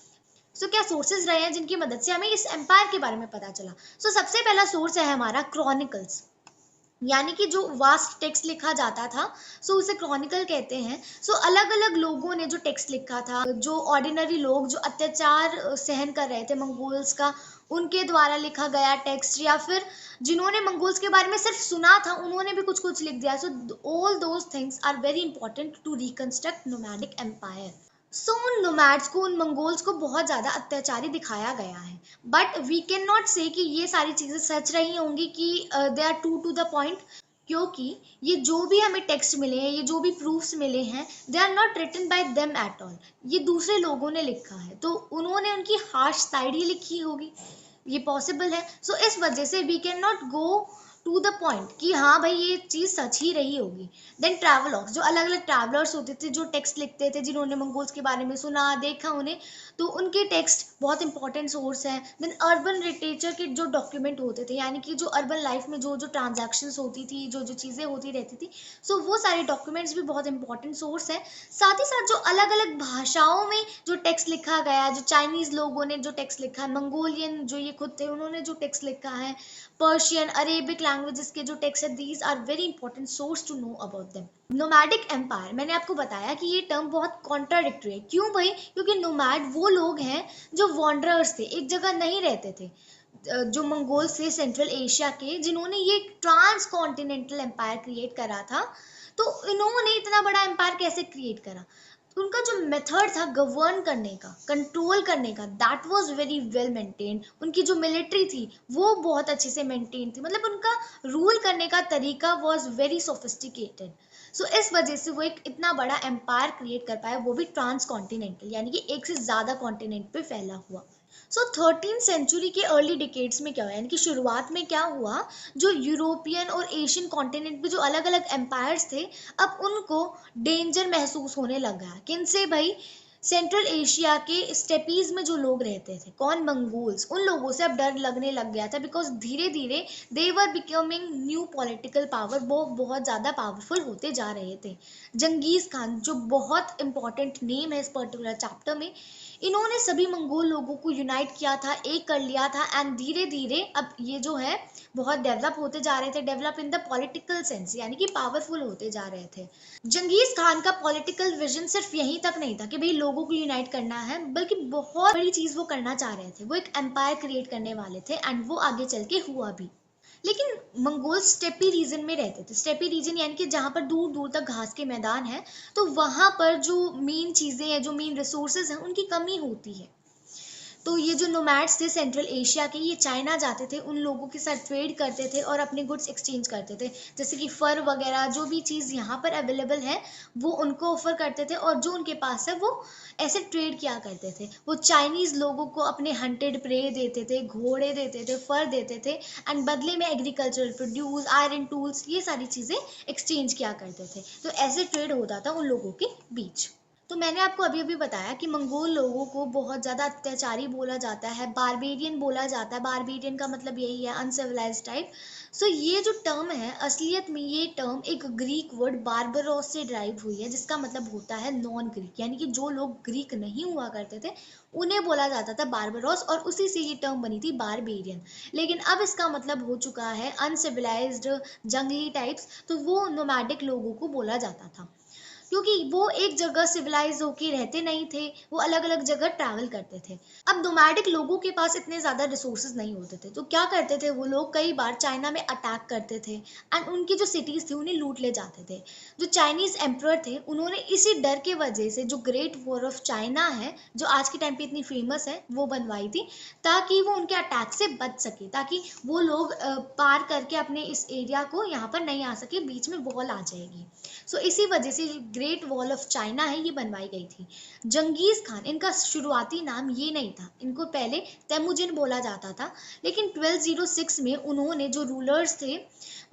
क्या सोर्सेज रहे हैं जिनकी मदद से हमें इस एम्पायर के बारे में पता चला। सबसे पहला सोर्स है हमारा क्रॉनिकल्स, यानी कि जो वास्ट टेक्स्ट लिखा जाता था, उसे क्रॉनिकल कहते हैं। अलग अलग लोगों ने जो टेक्स्ट लिखा था, जो ऑर्डिनरी लोग जो अत्याचार सहन कर रहे थे मंगोल्स का, उनके द्वारा लिखा गया टेक्स्ट, या फिर जिन्होंने मंगोल्स के बारे में सिर्फ सुना था उन्होंने भी कुछ कुछ लिख दिया। All those things are very important to reconstruct nomadic empire. उन नोमैड्स को, उन मंगोल्स को बहुत ज़्यादा अत्याचारी दिखाया गया है, बट वी कैन नॉट से कि ये सारी चीज़ें सच रही होंगी कि they are true to the point, क्योंकि ये जो भी हमें टेक्स्ट मिले हैं, ये जो भी प्रूफ्स मिले हैं, they are not written by them at all. ये दूसरे लोगों ने लिखा है, तो उन्होंने उनकी हार्श साइड ही लिखी होगी, ये पॉसिबल है। इस वजह से we can not go to the point कि हाँ भाई ये चीज़ सच ही रही होगी। देन ट्रैवलर्स, जो अलग अलग ट्रैवलर्स होते थे, जो टेक्स्ट लिखते थे, जिन्होंने मंगोल्स के बारे में सुना देखा उन्हें, तो उनके टेक्स्ट बहुत इंपॉर्टेंट सोर्स है। देन अर्बन लिटरेचर के जो डॉक्यूमेंट होते थे, यानी कि जो अर्बन लाइफ में जो जो ट्रांजैक्शंस होती थी, जो जो चीज़ें होती रहती थी, वो सारे डॉक्यूमेंट्स भी बहुत इंपॉर्टेंट सोर्स है। साथ ही साथ जो अलग अलग भाषाओं में जो टेक्स्ट लिखा गया, जो चाइनीज़ लोगों ने जो टेक्स्ट लिखा है, मंगोलियन जो ये खुद थे उन्होंने जो टेक्स्ट लिखा है, पर्शियन, अरेबिक लैंग्वेजेस के जो टेक्स्ट है, these are very important source to know about them. Nomadic empire, मैंने आपको बताया कि ये टर्म बहुत कॉन्ट्राडिक्टरी है। क्यों भाई? क्योंकि नोमैड वो लोग हैं जो वॉन्डरर्स थे, एक जगह नहीं रहते थे। जो मंगोल्स थे सेंट्रल एशिया के, जिन्होंने ये ट्रांस कॉन्टिनेंटल एम्पायर क्रिएट करा था, तो इन्होंने इतना बड़ा एम्पायर कैसे क्रिएट करा? उनका जो मेथड था गवर्न करने का, कंट्रोल करने का, that was very well maintained. उनकी जो मिलिट्री थी वो बहुत अच्छे से मेंटेन थी, मतलब उनका रूल करने का तरीका वाज वेरी सोफिस्टिकेटेड। इस वजह से वो एक इतना बड़ा एम्पायर क्रिएट कर पाए, वो भी ट्रांस कॉन्टिनेंटल, यानी कि एक से ज़्यादा कॉन्टिनेंट पे फैला हुआ। 13th सेंचुरी के अर्ली डिकेड्स में क्या हुआ, यानी कि शुरुआत में क्या हुआ, जो यूरोपियन और एशियन कॉन्टिनेंट पे जो अलग अलग एम्पायर्स थे, अब उनको डेंजर महसूस होने लग गया। किनसे भाई? सेंट्रल एशिया के स्टेपीज में जो लोग रहते थे, कौन, मंगोल्स, उन लोगों से अब डर लगने लग गया था, बिकॉज धीरे धीरे दे were becoming new political power, वो बहुत ज़्यादा पावरफुल होते जा रहे थे। जंगीज खान, जो बहुत इंपॉर्टेंट नेम है इस पर्टिकुलर चैप्टर में, इन्होंने सभी मंगोल लोगों को यूनाइट किया था, एक कर लिया था, एंड धीरे धीरे अब ये जो है बहुत डेवलप होते जा रहे थे, develop in the political sense, यानी कि पावरफुल होते जा रहे थे। जंगीज खान का पॉलिटिकल विजन सिर्फ यहीं तक नहीं था कि भाई लोगों को यूनाइट करना है, बल्कि बहुत बड़ी चीज वो करना चाह रहे थे, वो एक एम्पायर क्रिएट करने वाले थे, एंड वो आगे चल के हुआ भी। लेकिन मंगोल स्टेपी रीजन में रहते थे। स्टेपी रीजन यानी कि जहाँ पर दूर दूर तक घास के मैदान है, तो वहां पर जो मेन चीजें हैं, जो मेन रिसोर्सेज हैं, उनकी कमी होती है। तो ये जो नोमैड्स थे सेंट्रल एशिया के, ये चाइना जाते थे, उन लोगों के साथ ट्रेड करते थे और अपने गुड्स एक्सचेंज करते थे, जैसे कि फर वगैरह, जो भी चीज़ यहाँ पर अवेलेबल है वो उनको ऑफर करते थे, और जो उनके पास है वो ऐसे ट्रेड किया करते थे। वो चाइनीज लोगों को अपने हंटेड प्रे देते थे, घोड़े देते थे, फर देते थे, एंड बदले में एग्रीकल्चरल प्रोड्यूस, आयरन टूल्स, ये सारी चीज़ें एक्सचेंज किया करते थे। तो ऐसे ट्रेड होता था उन लोगों के बीच। तो मैंने आपको अभी अभी बताया कि मंगोल लोगों को बहुत ज़्यादा अत्याचारी बोला जाता है, बारबेरियन बोला जाता है। बारबेरियन का मतलब यही है, अनसिविलाइज्ड टाइप। सो ये जो टर्म है, असलियत में ये टर्म एक ग्रीक वर्ड बारबरोस से ड्राइव हुई है, जिसका मतलब होता है नॉन ग्रीक, यानी कि जो लोग ग्रीक नहीं हुआ करते थे उन्हें बोला जाता था बारबरोस, और उसी से ये टर्म बनी थी बारबेरियन। लेकिन अब इसका मतलब हो चुका है अनसिविलाइज्ड, जंगली टाइप्स, तो वो नोमैडिक लोगों को बोला जाता था, क्योंकि वो एक जगह सिविलाइज होके रहते नहीं थे, वो अलग अलग जगह ट्रैवल करते थे। अब नोमैडिक लोगों के पास इतने ज़्यादा रिसोर्सेज नहीं होते थे, तो क्या करते थे वो लोग, कई बार चाइना में अटैक करते थे, एंड उनकी जो सिटीज़ थी उन्हें लूट ले जाते थे। जो चाइनीज़ एम्परर थे, उन्होंने इसी डर के वजह से जो ग्रेट वॉर ऑफ चाइना है, जो आज के टाइम पे इतनी फेमस है, वो बनवाई थी, ताकि वो उनके अटैक से बच सके, ताकि वो लोग पार करके अपने इस एरिया को यहाँ पर नहीं आ सके, बीच में वॉल आ जाएगी। सो इसी वजह से ग्रेट वॉल ऑफ चाइना है, ये बनवाई गई थी। जंगीज खान, इनका शुरुआती नाम ये नहीं था, इनको पहले तेमुजिन बोला जाता था, लेकिन 1206 में उन्होंने जो रूलर्स थे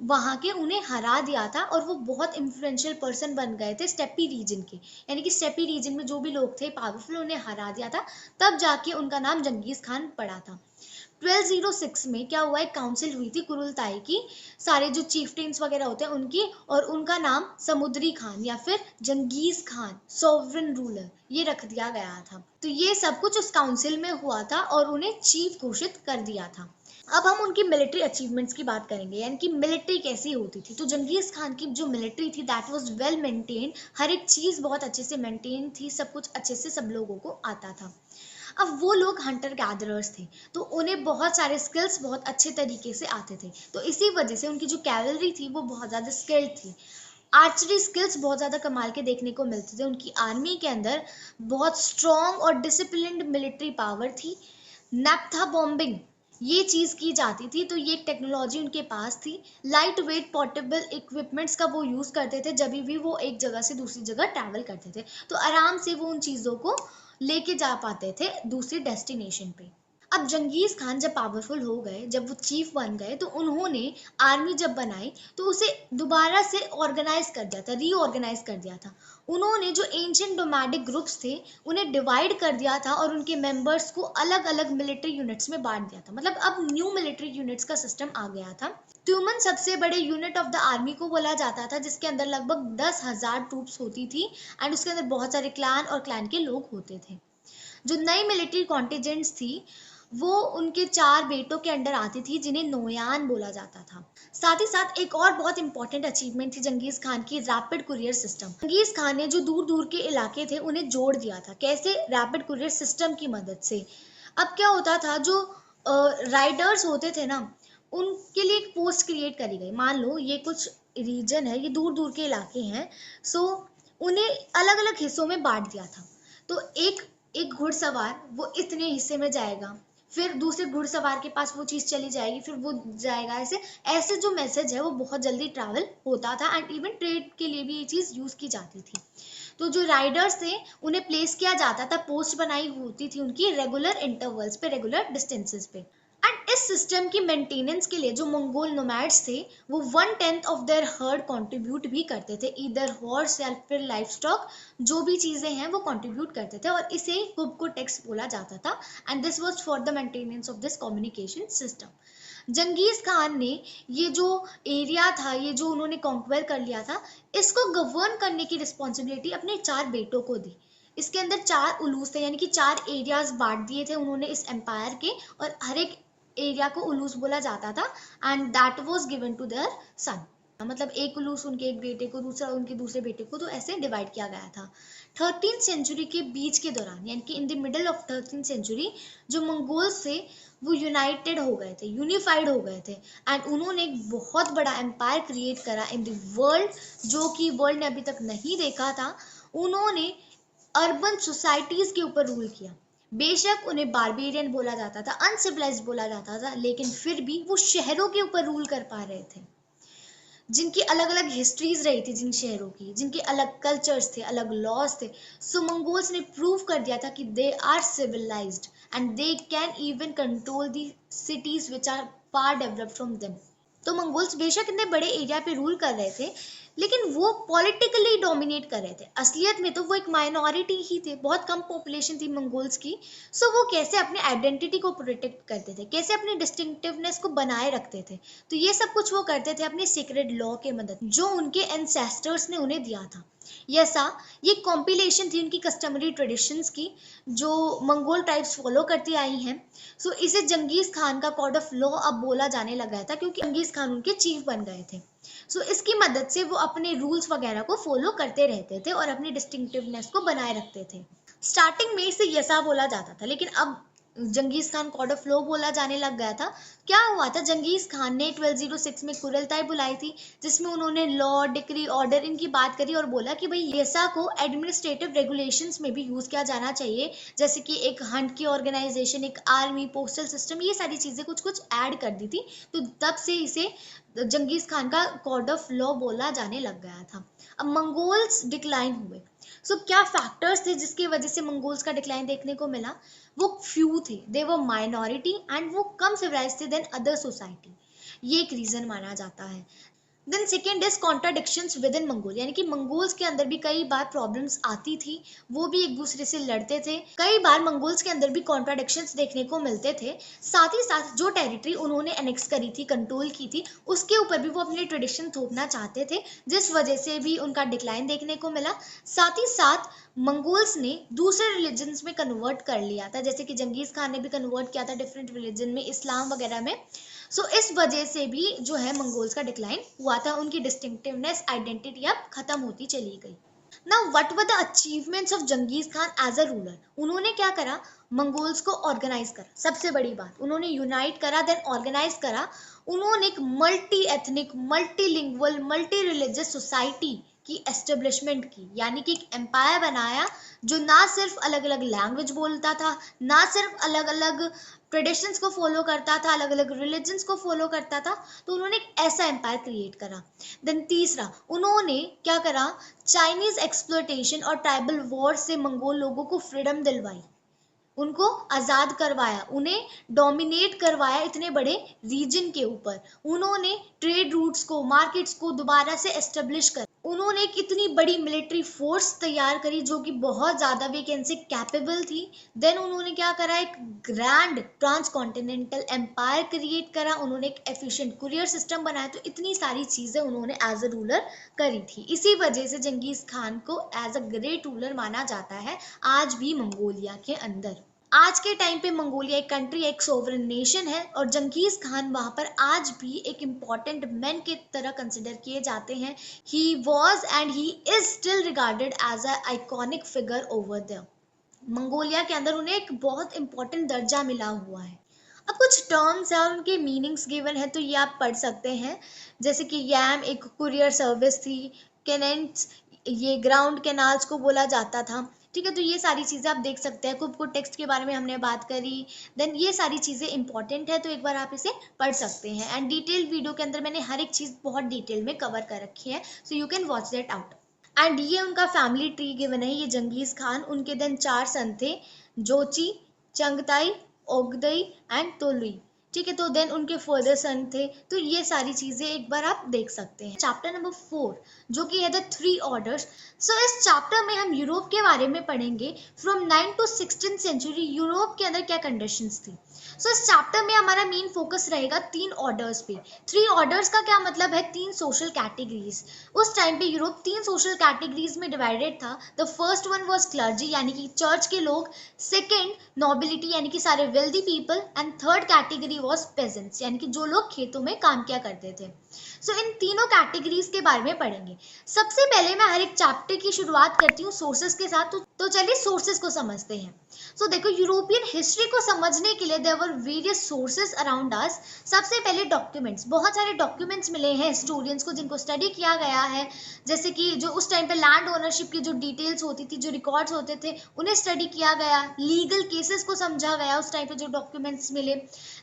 वहाँ के, उन्हें हरा दिया था, और वो बहुत इन्फ्लुएंशियल पर्सन बन गए थे स्टेपी रीजन के, यानी कि स्टेपी रीजन में जो भी लोग थे पावरफुल, उन्हें हरा दिया था, तब जाके उनका नाम जंगीज खान पड़ा था। 1206 में क्या हुआ, एक काउंसिल हुई थी कुरुलताई की, सारे जो चीफटेन्स वगैरह होते हैं उनकी, और उनका नाम समुद्री खान या फिर जंगीज खान, सॉवरन रूलर, ये रख दिया गया था। तो ये सब कुछ उस काउंसिल में हुआ था और उन्हें चीफ घोषित कर दिया था। अब हम उनकी मिलिट्री अचीवमेंट्स की बात करेंगे, यानी कि मिलिट्री कैसी होती थी। तो जंगीज खान की जो मिलिट्री थी, दैट वाज वेल मेंटेन, हर एक चीज़ बहुत अच्छे से मेंटेन थी, सब कुछ अच्छे से सब लोगों को आता था। अब वो लोग हंटर गैदरर्स थे, तो उन्हें बहुत सारे स्किल्स बहुत अच्छे तरीके से आते थे, तो इसी वजह से उनकी जो कैवलरी थी वो बहुत ज़्यादा स्किल्ड थी। आर्चरी स्किल्स बहुत ज़्यादा कमाल के देखने को मिलते थे। उनकी आर्मी के अंदर बहुत स्ट्रॉन्ग और डिसिप्लिन्ड मिलिट्री पावर थी। नैप्था बॉम्बिंग, ये चीज़ की जाती थी, तो ये एक टेक्नोलॉजी उनके पास थी। लाइट वेट पोर्टेबल इक्विपमेंट्स का वो यूज़ करते थे, जब भी वो एक जगह से दूसरी जगह ट्रैवल करते थे, तो आराम से वो उन चीज़ों को लेके जा पाते थे दूसरी डेस्टिनेशन पे। अब जंगीज खान जब पावरफुल हो गए, जब वो चीफ बन गए, तो उन्होंने आर्मी जब बनाई तो उसे दोबारा से ऑर्गेनाइज कर दिया था, रीऑर्गेनाइज कर दिया था। उन्होंने जो एंशिएंट नोमैडिक ग्रुप्स थे उन्हें डिवाइड कर दिया था, और उनके मेंबर्स को अलग अलग मिलिट्री यूनिट्स में बांट दिया था। मतलब अब न्यू मिलिट्री यूनिट्स का सिस्टम आ गया था। ट्यूमन सबसे बड़े यूनिट ऑफ द आर्मी को बोला जाता था, जिसके अंदर लगभग 10,000 ट्रूप्स होती थी, एंड उसके अंदर बहुत सारे क्लैन और क्लैन के लोग होते थे। जो नई मिलिट्री कॉन्टिजेंट्स थी वो उनके 4 बेटों के अंडर आती थी, जिन्हें नोयान बोला जाता था। साथ ही साथ एक और बहुत इंपॉर्टेंट अचीवमेंट थी जंगीज खान की, rapid courier system. Genghis Khan ने जो दूर दूर के इलाके थे उन्हें जोड़ दिया था। कैसे? रैपिड कुरियर सिस्टम की मदद से। अब क्या होता था, जो राइडर्स होते थे ना, उनके लिए एक पोस्ट क्रिएट करी गई। मान लो ये कुछ रीजन है, ये दूर दूर के इलाके हैं, सो उन्हें अलग अलग हिस्सों में बांट दिया था। तो एक एक घुड़सवार वो इतने हिस्से में जाएगा, फिर दूसरे घुड़सवार के पास वो चीज़ चली जाएगी, फिर वो जाएगा, ऐसे ऐसे जो मैसेज है वो बहुत जल्दी ट्रैवल होता था, एंड इवन ट्रेड के लिए भी ये चीज़ यूज़ की जाती थी। तो जो राइडर्स थे उन्हें प्लेस किया जाता था, पोस्ट बनाई होती थी उनकी रेगुलर इंटरवल्स पे, रेगुलर डिस्टेंसेस पे। एंड इस सिस्टम की मेंटेनेंस के लिए जो मंगोल नोमैड्स थे वो 1/10 ऑफ देयर हर्ड कंट्रीब्यूट भी करते थे, ईदर हॉर्स या फिर लाइफ स्टॉक, जो भी चीजें हैं वो कंट्रीब्यूट करते थे और इसे कुबको टैक्स बोला जाता था। And this was for the maintenance of this communication system. Genghis Khan ने ये जो एरिया था, ये जो उन्होंने कॉन्क्वेर कर लिया था, इसको गवर्न करने की रिस्पॉन्सिबिलिटी अपने 4 बेटों को दी। इसके अंदर 4 उलूस थे, यानी कि 4 एरियाज बांट दिए थे उन्होंने इस एम्पायर के, और हर एक एरिया को उलूस बोला जाता था and that was given to their son. मतलब एक उलूस उनके एक बेटे को, दूसरा उनके दूसरे बेटे को, तो ऐसे डिवाइड किया गया था। 13th सेंचुरी के बीच के दौरान, यानी कि in the middle of 13th century, जो मंगोल्स थे वो यूनाइटेड हो गए थे, यूनिफाइड हो गए थे एंड उन्होंने एक बहुत बड़ा एम्पायर क्रिएट करा इन द वर्ल्ड, जो कि वर्ल्ड ने अभी तक नहीं देखा था। उन्होंने अर्बन सोसाइटीज के ऊपर रूल किया। बेशक उन्हें बारबेरियन बोला जाता था, अनसिविलाइज्ड बोला जाता था, लेकिन फिर भी वो शहरों के ऊपर रूल कर पा रहे थे, जिनकी अलग अलग हिस्ट्रीज रही थी, जिन शहरों की, जिनके अलग कल्चर्स थे, अलग लॉज थे। सो मंगोल्स ने प्रूव कर दिया था कि they are civilized and they can even control the cities which are far developed from them. तो मंगोल्स बेशक इतने बड़े एरिया पे रूल कर रहे थे, लेकिन वो पॉलिटिकली डोमिनेट कर रहे थे। असलियत में तो वो एक माइनॉरिटी ही थे, बहुत कम पॉपुलेशन थी मंगोल्स की। सो वो कैसे अपने आइडेंटिटी को प्रोटेक्ट करते थे, कैसे अपने डिस्टिंक्टिवनेस को बनाए रखते थे, तो ये सब कुछ वो करते थे अपने सीक्रेट लॉ के मदद, जो उनके एंसेस्टर्स ने उन्हें दिया था। यसा ये कॉम्पिलेशन थी उनकी कस्टमरी ट्रेडिशंस की, जो मंगोल ट्राइब्स फॉलो करती आई हैं। सो इसे जंगीज खान का कोड ऑफ लॉ अब बोला जाने लगा था, क्योंकि जंगीज खान उनके चीफ बन गए थे। सो इसकी मदद से वो अपने रूल्स वगैरह को फॉलो करते रहते थे और अपनी डिस्टिंक्टिवनेस को बनाए रखते थे। स्टार्टिंग में इसे यसा बोला जाता था, लेकिन अब जंगीज खान कोड ऑफ लॉ बोला जाने लग गया था। क्या हुआ था, जंगीज खान ने 1206 में कुरलताई बुलाई थी, जिसमें उन्होंने लॉ, डिक्री, ऑर्डर इनकी बात करी और बोला कि भाई यसा को एडमिनिस्ट्रेटिव रेगुलेशंस में भी यूज किया जाना चाहिए, जैसे कि एक हंट की ऑर्गेनाइजेशन, एक आर्मी, पोस्टल सिस्टम, ये सारी चीजें कुछ कुछ ऐड कर दी थी। तो तब से इसे जंगीज खान का कोड ऑफ लॉ बोला जाने लग गया था। अब मंगोल्स डिक्लाइन हुए। सो क्या फैक्टर्स थे जिसकी वजह से मंगोल्स का डिक्लाइन देखने को मिला? वो फ्यू थे, दे वर माइनॉरिटी एंड वो कम सिविलाइज्ड थे देन अदर सोसाइटी, ये एक रीजन माना जाता है। Then second is contradictions within Mongol, यानी कि मंगोल्स के अंदर भी कई बार प्रॉब्लम्स आती थी, वो भी एक दूसरे से लड़ते थे। कई बार मंगोल्स के अंदर भी कॉन्ट्राडिक्शंस देखने को मिलते थे। साथ ही साथ जो टेरिटरी उन्होंने एनेक्स करी थी, कंट्रोल की थी, उसके ऊपर भी वो अपने ट्रेडिशन थोपना चाहते थे, जिस वजह से भी उनका डिक्लाइन देखने को मिला। साथ ही साथ मंगोल्स ने दूसरे रिलीजन्स में कन्वर्ट कर लिया था, जैसे कि जंगीज खान ने भी कन्वर्ट किया था डिफरेंट रिलीजन में, इस्लाम वगैरह में। सो इस वजह से भी जो है मंगोल्स का डिक्लाइन हुआ था, उनकी डिस्टिंक्टिवनेस, आइडेंटिटी अब खत्म होती चली गई। Now what were the achievements of Genghis Khan as a ruler? उन्होंने क्या करा, मंगोल्स को ऑर्गेनाइज करा। सबसे बड़ी बात, उन्होंने यूनाइट करा, देन ऑर्गेनाइज करा। उन्होंने एक multi ethnic, multilingual, multi religious society की एस्टेब्लिशमेंट की, यानी कि एक एम्पायर बनाया जो ना सिर्फ अलग अलग लैंग्वेज बोलता था, ना सिर्फ अलग अलग ट्रेडिशंस को फॉलो करता था, अलग अलग रिलीजन्स को फॉलो करता था, तो उन्होंने एक ऐसा एम्पायर क्रिएट करा। देन तीसरा, उन्होंने क्या करा, चाइनीज एक्सप्लॉयटेशन और ट्राइबल वॉर से मंगोल लोगों को फ्रीडम दिलवाई, उनको आजाद करवाया, उन्हें डोमिनेट करवाया इतने बड़े रीजन के ऊपर। उन्होंने ट्रेड रूट्स को, मार्केट्स को दोबारा से एस्टेब्लिश कर, उन्होंने एक इतनी बड़ी मिलिट्री फोर्स तैयार करी जो कि बहुत ज्यादा वी कैन से कैपेबल थी। देन उन्होंने क्या करा, एक grand transcontinental empire create करा, उन्होंने एक एफिशिएंट कुरियर सिस्टम बनाया। तो इतनी सारी चीजें उन्होंने एज अ रूलर करी थी। इसी वजह से जंगीज खान को एज अ ग्रेट रूलर माना जाता है आज भी मंगोलिया के अंदर। आज के टाइम पे मंगोलिया एक कंट्री, एक सोवरेन नेशन है, और जंगीज खान वहां पर आज भी एक इम्पॉर्टेंट मैन के तरह कंसिडर किए जाते हैं। He was and he is still regarded as a iconic figure over there. Mongolia के अंदर उन्हें एक बहुत इंपॉर्टेंट दर्जा मिला हुआ है। अब कुछ टर्म्स है और उनके मीनिंग्स गिवन है, तो ये आप पढ़ सकते हैं। जैसे कि यैम एक कुरियर सर्विस थी, कैनेंट्स ये ग्राउंड कैनाल्स को बोला जाता था। ठीक है, तो ये सारी चीज़ें आप देख सकते हैं। कुछ टेक्स्ट के बारे में हमने बात करी, देन ये सारी चीज़ें इंपॉर्टेंट है, तो एक बार आप इसे पढ़ सकते हैं। एंड डिटेल वीडियो के अंदर मैंने हर एक चीज़ बहुत डिटेल में कवर कर रखी है, सो you can watch that out. And ये उनका फैमिली ट्री गिवन है, ये जंगीज खान, उनके देन 4 सन थे, जोची, चंगताई, ओगदई एंड तोलुई। ठीक है, तो देन उनके फर्दर सन थे, तो ये सारी चीजें एक बार आप देख सकते हैं। चैप्टर नंबर 4 जो कि है द 3 ऑर्डर्स। सो इस चैप्टर में हम यूरोप के बारे में पढ़ेंगे। फ्रॉम 9 टू 16 सेंचुरी यूरोप के अंदर क्या कंडीशंस थी। सो इस चैप्टर में हमारा मेन फोकस रहेगा 3 ऑर्डर्स पे। 3 ऑर्डर्स का क्या मतलब है, 3 सोशल कैटेगरीज। उस टाइम पे यूरोप 3 सोशल कैटेगरीज में डिवाइडेड था। The first one was clergy यानी कि चर्च के लोग, सेकंड नोबिलिटी यानी कि सारे wealthy people, and third category was pageants यानी कि जो लोग खेतों में काम किया करते थे। सो इन तीनों कैटेगरीज के बारे में पढ़ेंगे। सबसे पहले मैं हर एक चैप्टर की शुरुआत करती हूँ सोर्सेज के साथ, तो चलिए सोर्सेज को समझते हैं। सो देखो, यूरोपियन हिस्ट्री को समझने के लिए there were various sources around us. सबसे पहले डॉक्यूमेंट्स, बहुत सारे डॉक्यूमेंट्स मिले हैं हिस्टोरियंस को जिनको स्टडी किया गया है, जैसे कि जो उस टाइम पे लैंड ओनरशिप की जो डिटेल्स होती थी, जो रिकॉर्ड्स होते थे, उन्हें स्टडी किया गया। लीगल केसेस को समझा गया उस टाइम पे जो डॉक्यूमेंट्स मिले।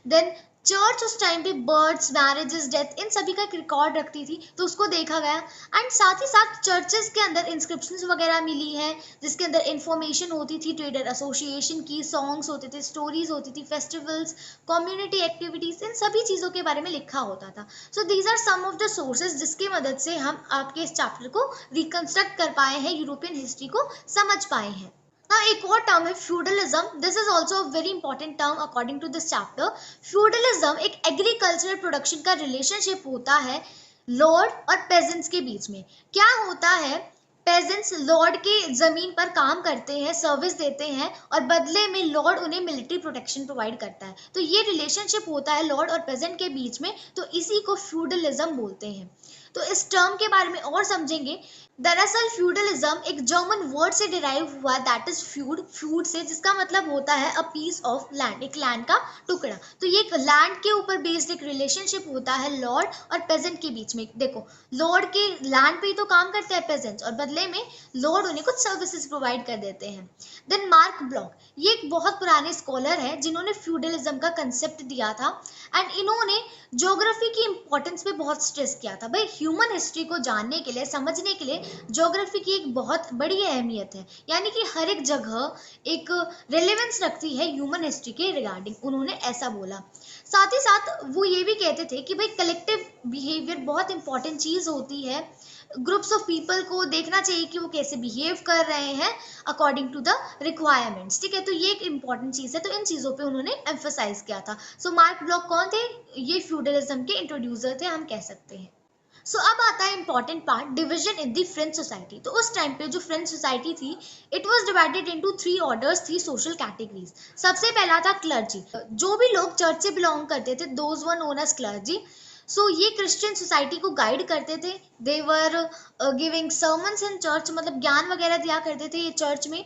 देन चर्च उस टाइम पे बर्थ्स, मैरिजेस, डेथ, इन सभी का एक रिकॉर्ड रखती थी, तो उसको देखा गया। एंड साथ ही साथ चर्चेस के अंदर इंस्क्रिप्शंस वगैरह मिली है जिसके अंदर इंफॉर्मेशन होती थी ट्रेडर एसोसिएशन की, सॉन्ग्स होते थे, स्टोरीज होती थी, फेस्टिवल्स, कम्युनिटी एक्टिविटीज, इन सभी चीज़ों के बारे में लिखा होता था। So these are some of the sources जिसकी मदद से हम आपके इस चैप्टर को रिकंस्ट्रक्ट कर पाए हैं, यूरोपियन हिस्ट्री को समझ पाए हैं। Now, एक और टर्म है feudalism. This is also a very important term according to this chapter. Feudalism एक एग्रीकल्चरल प्रोडक्शन का रिलेशनशिप होता है लॉर्ड और पेजेंट्स के बीच में। क्या होता है, पेजेंट्स लॉर्ड के जमीन पर काम करते हैं, सर्विस देते हैं, और बदले में लॉर्ड उन्हें मिलिट्री प्रोटेक्शन प्रोवाइड करता है। तो ये रिलेशनशिप होता है लॉर्ड और पेजेंट के बीच में, तो इसी को फ्यूडलिज्म बोलते हैं। तो इस टर्म के बारे में और समझेंगे। दरअसल फ्यूडलिज्म एक जर्मन वर्ड से डिराइव हुआ, दैट इज फ्यूड, फ्यूड से, जिसका मतलब होता है अ पीस ऑफ लैंड, एक लैंड का टुकड़ा। तो ये एक लैंड के ऊपर बेस्ड एक रिलेशनशिप होता है लॉर्ड और पेजेंट के बीच में। देखो, लॉर्ड के लैंड पे ही तो काम करते हैं पेजेंट्स, और बदले में लॉर्ड उन्हें कुछ सर्विसेज प्रोवाइड कर देते हैं। देन मार्क ब्लॉक, ये एक बहुत पुराने स्कॉलर है जिन्होंने फ्यूडलिज्म का कंसेप्ट दिया था, एंड इन्होंने ज्योग्राफी की इंपॉर्टेंस पे बहुत स्ट्रेस किया था। भाई, ह्यूमन हिस्ट्री को जानने के लिए, समझने के लिए ज्योग्राफी की एक बहुत बड़ी अहमियत है, यानी कि हर एक जगह एक रेलेवेंस रखती है ह्यूमन हिस्ट्री के रिगार्डिंग, उन्होंने ऐसा बोला। साथ ही साथ वो ये भी कहते थे कि भाई कलेक्टिव बिहेवियर बहुत इंपॉर्टेंट चीज होती है। ग्रुप्स ऑफ पीपल को देखना चाहिए कि वो कैसे बिहेव कर रहे हैं अकॉर्डिंग टू द रिक्वायरमेंट्स। ठीक है, तो ये एक इंपॉर्टेंट चीज है, तो इन चीजों पे उन्होंने एम्फसाइज किया था। सो मार्क ब्लॉक कौन थे, ये फ्यूडलिज्म के इंट्रोड्यूसर थे, हम कह सकते हैं। सो अब आता है important part, division in the French society. तो उस टाइम पे जो फ्रेंच सोसाइटी थी, it was divided into 3 orders, 3 social categories. सबसे पहला था क्लर्जी, जो भी लोग चर्च से बिलोंग करते थे, those were known as clergy. So ये क्रिश्चियन सोसाइटी को गाइड करते थे, they were giving sermons in church, मतलब ज्ञान वगैरह दिया करते थे ये चर्च में।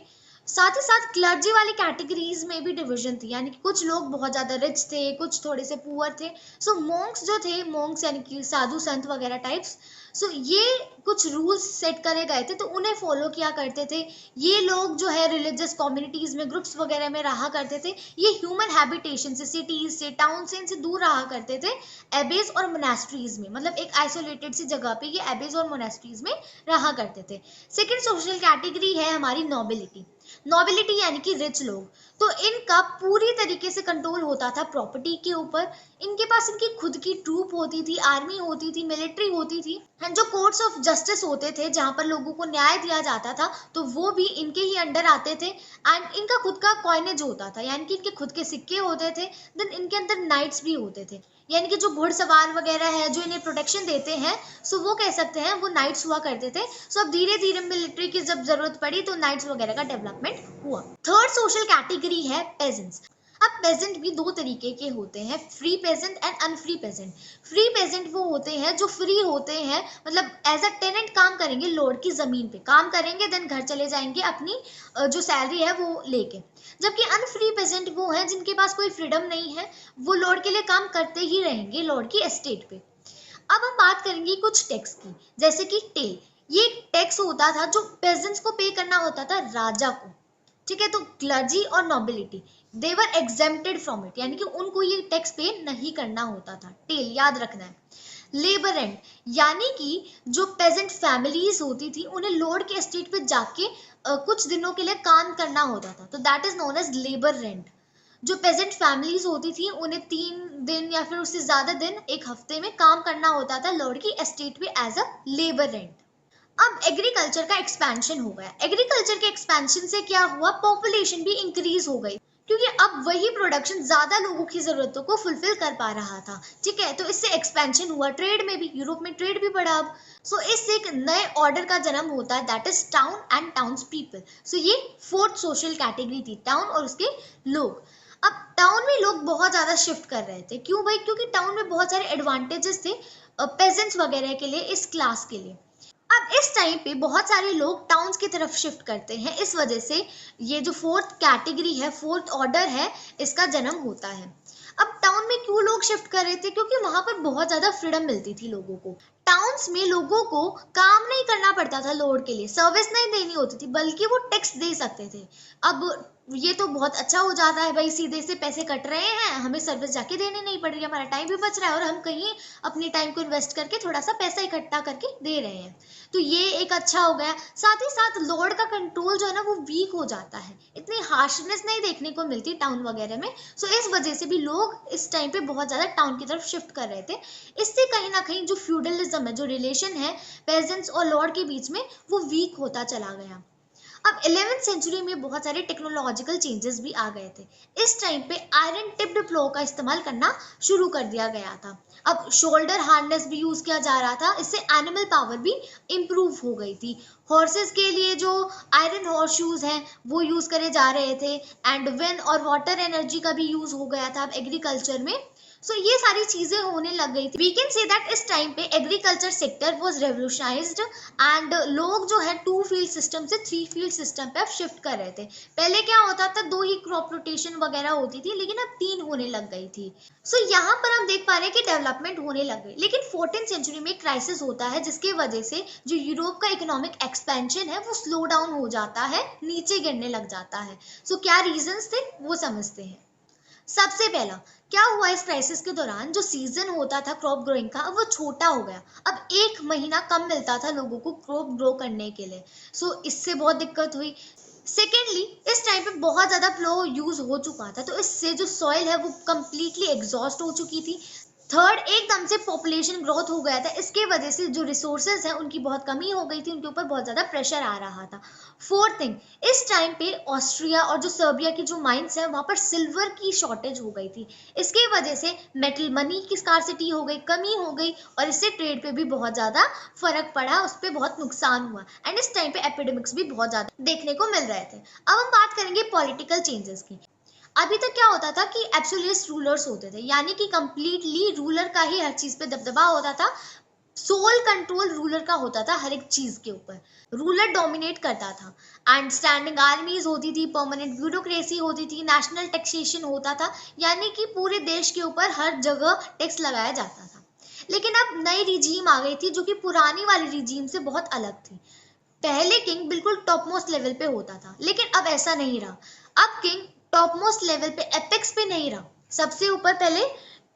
साथ ही साथ क्लर्जी वाली कैटेगरीज में भी डिवीजन थी, यानी कि कुछ लोग बहुत ज्यादा रिच थे, कुछ थोड़े से पुअर थे। सो मोंक्स जो थे, मोंक्स यानी कि साधु संत वगैरह टाइप्स, सो ये कुछ रूल्स सेट करे गए थे, तो उन्हें फॉलो किया करते थे। ये लोग जो है रिलीजियस कम्युनिटीज में, ग्रुप्स वगैरह में रहा करते थे। ये ह्यूमन हैबिटेशन से, सिटीज से, टाउन से, इनसे दूर रहा करते थे, एबेज और मोनेस्ट्रीज में, मतलब एक आइसोलेटेड सी जगह पे ये एबेज और मोनेस्ट्रीज में रहा करते थे। सेकेंड सोशल कैटेगरी है हमारी नोबिलिटी। नोबिलिटी यानी कि रिच लोग, तो इनका पूरी तरीके से कंट्रोल होता था प्रॉपर्टी के ऊपर। इनके पास इनकी खुद की ट्रूप होती थी, आर्मी होती थी, मिलिट्री होती थी, एंड जो कोर्ट्स ऑफ जस्टिस होते थे जहां पर लोगों को न्याय दिया जाता था, तो वो भी इनके ही अंडर आते थे। एंड इनका खुद का कॉइनेज होता था, यानी कि इनके खुद के सिक्के होते थे। देन इनके अंदर नाइट्स भी होते थे, यानी कि जो घुड़सवार वगैरह है जो इन्हें प्रोटेक्शन देते हैं, सो वो कह सकते हैं वो नाइट्स हुआ करते थे। सो अब धीरे धीरे मिलिट्री की जब जरूरत पड़ी तो नाइट्स वगैरह का डेवलपमेंट हुआ। थर्ड सोशल कैटेगरी है पेजेंट्स। अब पेजेंट भी 2 तरीके के होते हैं, free peasant and unfree peasant. Free peasant वो होते हैं जो फ्री होते हैं, मतलब एज अ टेनेंट काम करेंगे, लॉर्ड की जमीन पे काम करेंगे, देन घर चले जाएंगे अपनी जो सैलरी है वो लेके। जबकि अनफ्री पेजेंट वो हैं जिनके पास कोई फ्रीडम नहीं है, वो लॉर्ड के लिए काम करते ही रहेंगे, लॉर्ड की एस्टेट पे। अब हम बात करेंगे कुछ टैक्स की, जैसे कि टेल। ये एक टैक्स होता था जो पेजेंट्स को पे करना होता था राजा को। ठीक है, तो क्लर्जी और nobility they were exempted from it, यानी कि उनको ये टैक्स पे नहीं करना होता था। टेल याद रखना है। लेबर रेंट, यानी कि जो पेजेंट फैमिलीज होती थी उन्हें लॉर्ड के एस्टेट पे जाके कुछ दिनों के लिए काम करना होता था, तो that is known as labour rent. जो पेजेंट फैमिलीज होती थी उन्हें 3 दिन या फिर उससे ज्यादा दिन एक हफ्ते में काम करना होता था लॉर्ड की एस्टेट पे एज अ लेबर रेंट। अब एग्रीकल्चर का एक्सपेंशन हो गया। एग्रीकल्चर के एक्सपेंशन से क्या हुआ, पॉपुलेशन भी इंक्रीज हो गई, क्योंकि अब वही प्रोडक्शन ज्यादा लोगों की जरूरतों को फुलफिल कर पा रहा था। ठीक है, तो इससे एक्सपेंशन हुआ ट्रेड में भी, यूरोप में ट्रेड भी बढ़ा अब। सो इससे एक नए ऑर्डर का जन्म होता है, that is town and towns people. So ये फोर्थ सोशल कैटेगरी थी, टाउन और उसके लोग। अब टाउन में लोग बहुत ज्यादा शिफ्ट कर रहे थे। क्यों भाई? क्योंकि टाउन में बहुत सारे एडवांटेजेस थे पेजेंट्स वगैरह के लिए, इस क्लास के लिए। अब इस टाइम पे बहुत सारे लोग टाउन्स की तरफ शिफ्ट करते हैं, इस वजह से ये जो फोर्थ कैटेगरी है, फोर्थ ऑर्डर है, इसका जन्म होता है। अब टाउन में क्यों लोग शिफ्ट कर रहे थे? क्योंकि वहां पर बहुत ज्यादा फ्रीडम मिलती थी लोगों को। टाउन्स में लोगों को काम नहीं करना पड़ता था लोड के लिए, सर्विस नहीं देनी होती थी, बल्कि वो टैक्स दे सकते थे। अब ये तो बहुत अच्छा हो जाता है भाई, सीधे से पैसे कट रहे हैं, हमें सर्विस जाके देनी नहीं पड़ रही, हमारा टाइम भी बच रहा है और हम कहीं अपने टाइम को इन्वेस्ट करके थोड़ा सा पैसा इकट्ठा करके दे रहे हैं। तो ये एक अच्छा हो गया। साथ ही साथ लॉर्ड का कंट्रोल जो है ना वो वीक हो जाता है, इतनी हार्शनेस नहीं देखने को मिलती टाउन वगैरह में। सो इस वजह से भी लोग इस टाइम पे बहुत ज्यादा टाउन की तरफ शिफ्ट कर रहे थे। इससे कहीं ना कहीं जो फ्यूडलिज्म है, जो रिलेशन है पेजेंट्स और लॉर्ड के बीच में, वो वीक होता चला गया। अब 11वीं सेंचुरी में बहुत सारे टेक्नोलॉजिकल चेंजेस भी आ गए थे। इस टाइम पे आयरन टिप्ड प्लो का इस्तेमाल करना शुरू कर दिया गया था। अब शोल्डर हार्नेस भी यूज किया जा रहा था, इससे एनिमल पावर भी इम्प्रूव हो गई थी। हॉर्सेस के लिए जो आयरन हॉर्स शूज हैं वो यूज करे जा रहे थे, एंड विंड और वाटर एनर्जी का भी यूज हो गया था अब एग्रीकल्चर में। सो ये सारी चीजें होने लग गई थी। वी कैन से दैट इस टाइम पे एग्रीकल्चर सेक्टर वाज रेवोल्यूशनाइज्ड, एंड लोग जो है 2 फील्ड सिस्टम से 3 फील्ड सिस्टम पे अब शिफ्ट कर रहे थे। पहले क्या होता था, 2 ही क्रॉप रोटेशन वगैरह होती थी, लेकिन अब 3 होने लग गई थी। सो यहाँ पर हम देख पा रहे हैं कि डेवलपमेंट होने लग गई। लेकिन 14th सेंचुरी में क्राइसिस होता है, जिसकी वजह से जो यूरोप का इकोनॉमिक एक्सपेंशन है वो स्लो डाउन हो जाता है, नीचे गिरने लग जाता है। सो क्या रीजंस थे वो समझते हैं। सबसे पहला क्या हुआ, इस क्राइसिस के दौरान जो सीजन होता था क्रॉप ग्रोइंग का, अब वो छोटा हो गया। अब 1 महीना कम मिलता था लोगों को क्रॉप ग्रो करने के लिए। सो इससे बहुत दिक्कत हुई। सेकेंडली, इस टाइम पे बहुत ज्यादा फ्लो यूज हो चुका था, तो इससे जो सॉइल है वो कंप्लीटली एग्जॉस्ट हो चुकी थी। थर्ड, एकदम से पॉपुलेशन ग्रोथ हो गया था, इसके वजह से जो रिसोर्सेज हैं उनकी बहुत कमी हो गई थी, उनके ऊपर बहुत ज्यादा प्रेशर आ रहा था। फोर्थ थिंग, इस टाइम पे ऑस्ट्रिया और जो सर्बिया की जो माइंस है वहां पर सिल्वर की शॉर्टेज हो गई थी। इसके वजह से मेटल मनी की स्कार्सिटी हो गई, कमी हो गई, और इससे ट्रेड पे भी बहुत ज्यादा फर्क पड़ा, उस पर बहुत नुकसान हुआ। एंड इस टाइम पे एपिडेमिक्स भी बहुत ज्यादा देखने को मिल रहे थे। अब हम बात करेंगे पॉलिटिकल चेंजेस की। अभी तक क्या होता था कि एब्सोल्यूट रूलर्स होते थे, यानी कि कंप्लीटली रूलर का ही हर चीज पे दबदबा होता था, सोल कंट्रोल रूलर का होता था हर एक चीज के ऊपर, रूलर डोमिनेट करता था। एंड स्टैंडिंग आर्मीज होती थी, परमानेंट ब्यूरोक्रेसी होती थी, नेशनल टैक्सेशन होता था, यानी कि पूरे देश के ऊपर हर जगह टैक्स लगाया जाता था। लेकिन अब नई रिजीम आ गई थी जो कि पुरानी वाली रिजीम से बहुत अलग थी। पहले किंग बिल्कुल टॉप मोस्ट लेवल पे होता था, लेकिन अब ऐसा नहीं रहा। अब किंग टॉप मोस्ट लेवल पे, एपेक्स पे नहीं रहा। सबसे ऊपर पहले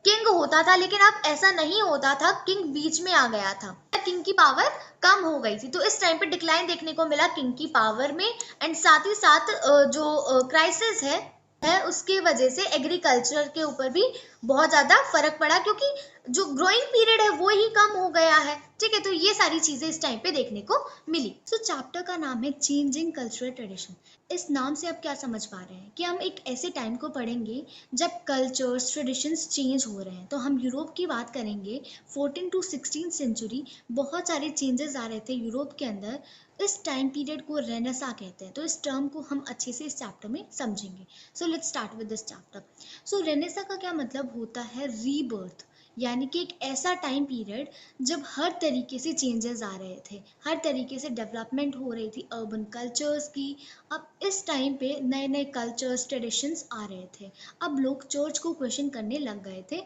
किंग होता था, लेकिन अब ऐसा नहीं होता था, किंग बीच में आ गया था, किंग की पावर कम हो गई थी। तो इस टाइम पे डिक्लाइन देखने को मिला किंग की पावर में। एंड साथ ही साथ जो क्राइसिस है उसके वजह से एग्रीकल्चर के ऊपर भी बहुत ज्यादा फर्क पड़ा, क्योंकि जो ग्रोइंग पीरियड है वो ही कम हो गया है। ठीक है, तो ये सारी चीजें इस टाइम पे देखने को मिली। सो चैप्टर का नाम है चेंजिंग कल्चरल ट्रेडिशन। इस नाम से आप क्या समझ पा रहे हैं कि हम एक ऐसे टाइम को पढ़ेंगे जब कल्चर्स ट्रेडिशंस चेंज हो रहे हैं। तो हम यूरोप की बात करेंगे, 14 to 16 सेंचुरी, बहुत सारे चेंजेस आ रहे थे यूरोप के अंदर। इस टाइम पीरियड को रेनेसा कहते हैं, तो इस टर्म को हम अच्छे से इस चैप्टर में समझेंगे। सो let's start with this chapter. So Renaissance का क्या मतलब होता है, रीबर्थ, यानी कि एक ऐसा टाइम पीरियड जब हर तरीके से चेंजेस आ रहे थे, हर तरीके से डेवलपमेंट हो रही थी अर्बन कल्चर्स की। अब इस टाइम पे नए नए कल्चर्स ट्रेडिशंस आ रहे थे। अब लोग चर्च को क्वेश्चन करने लग गए थे।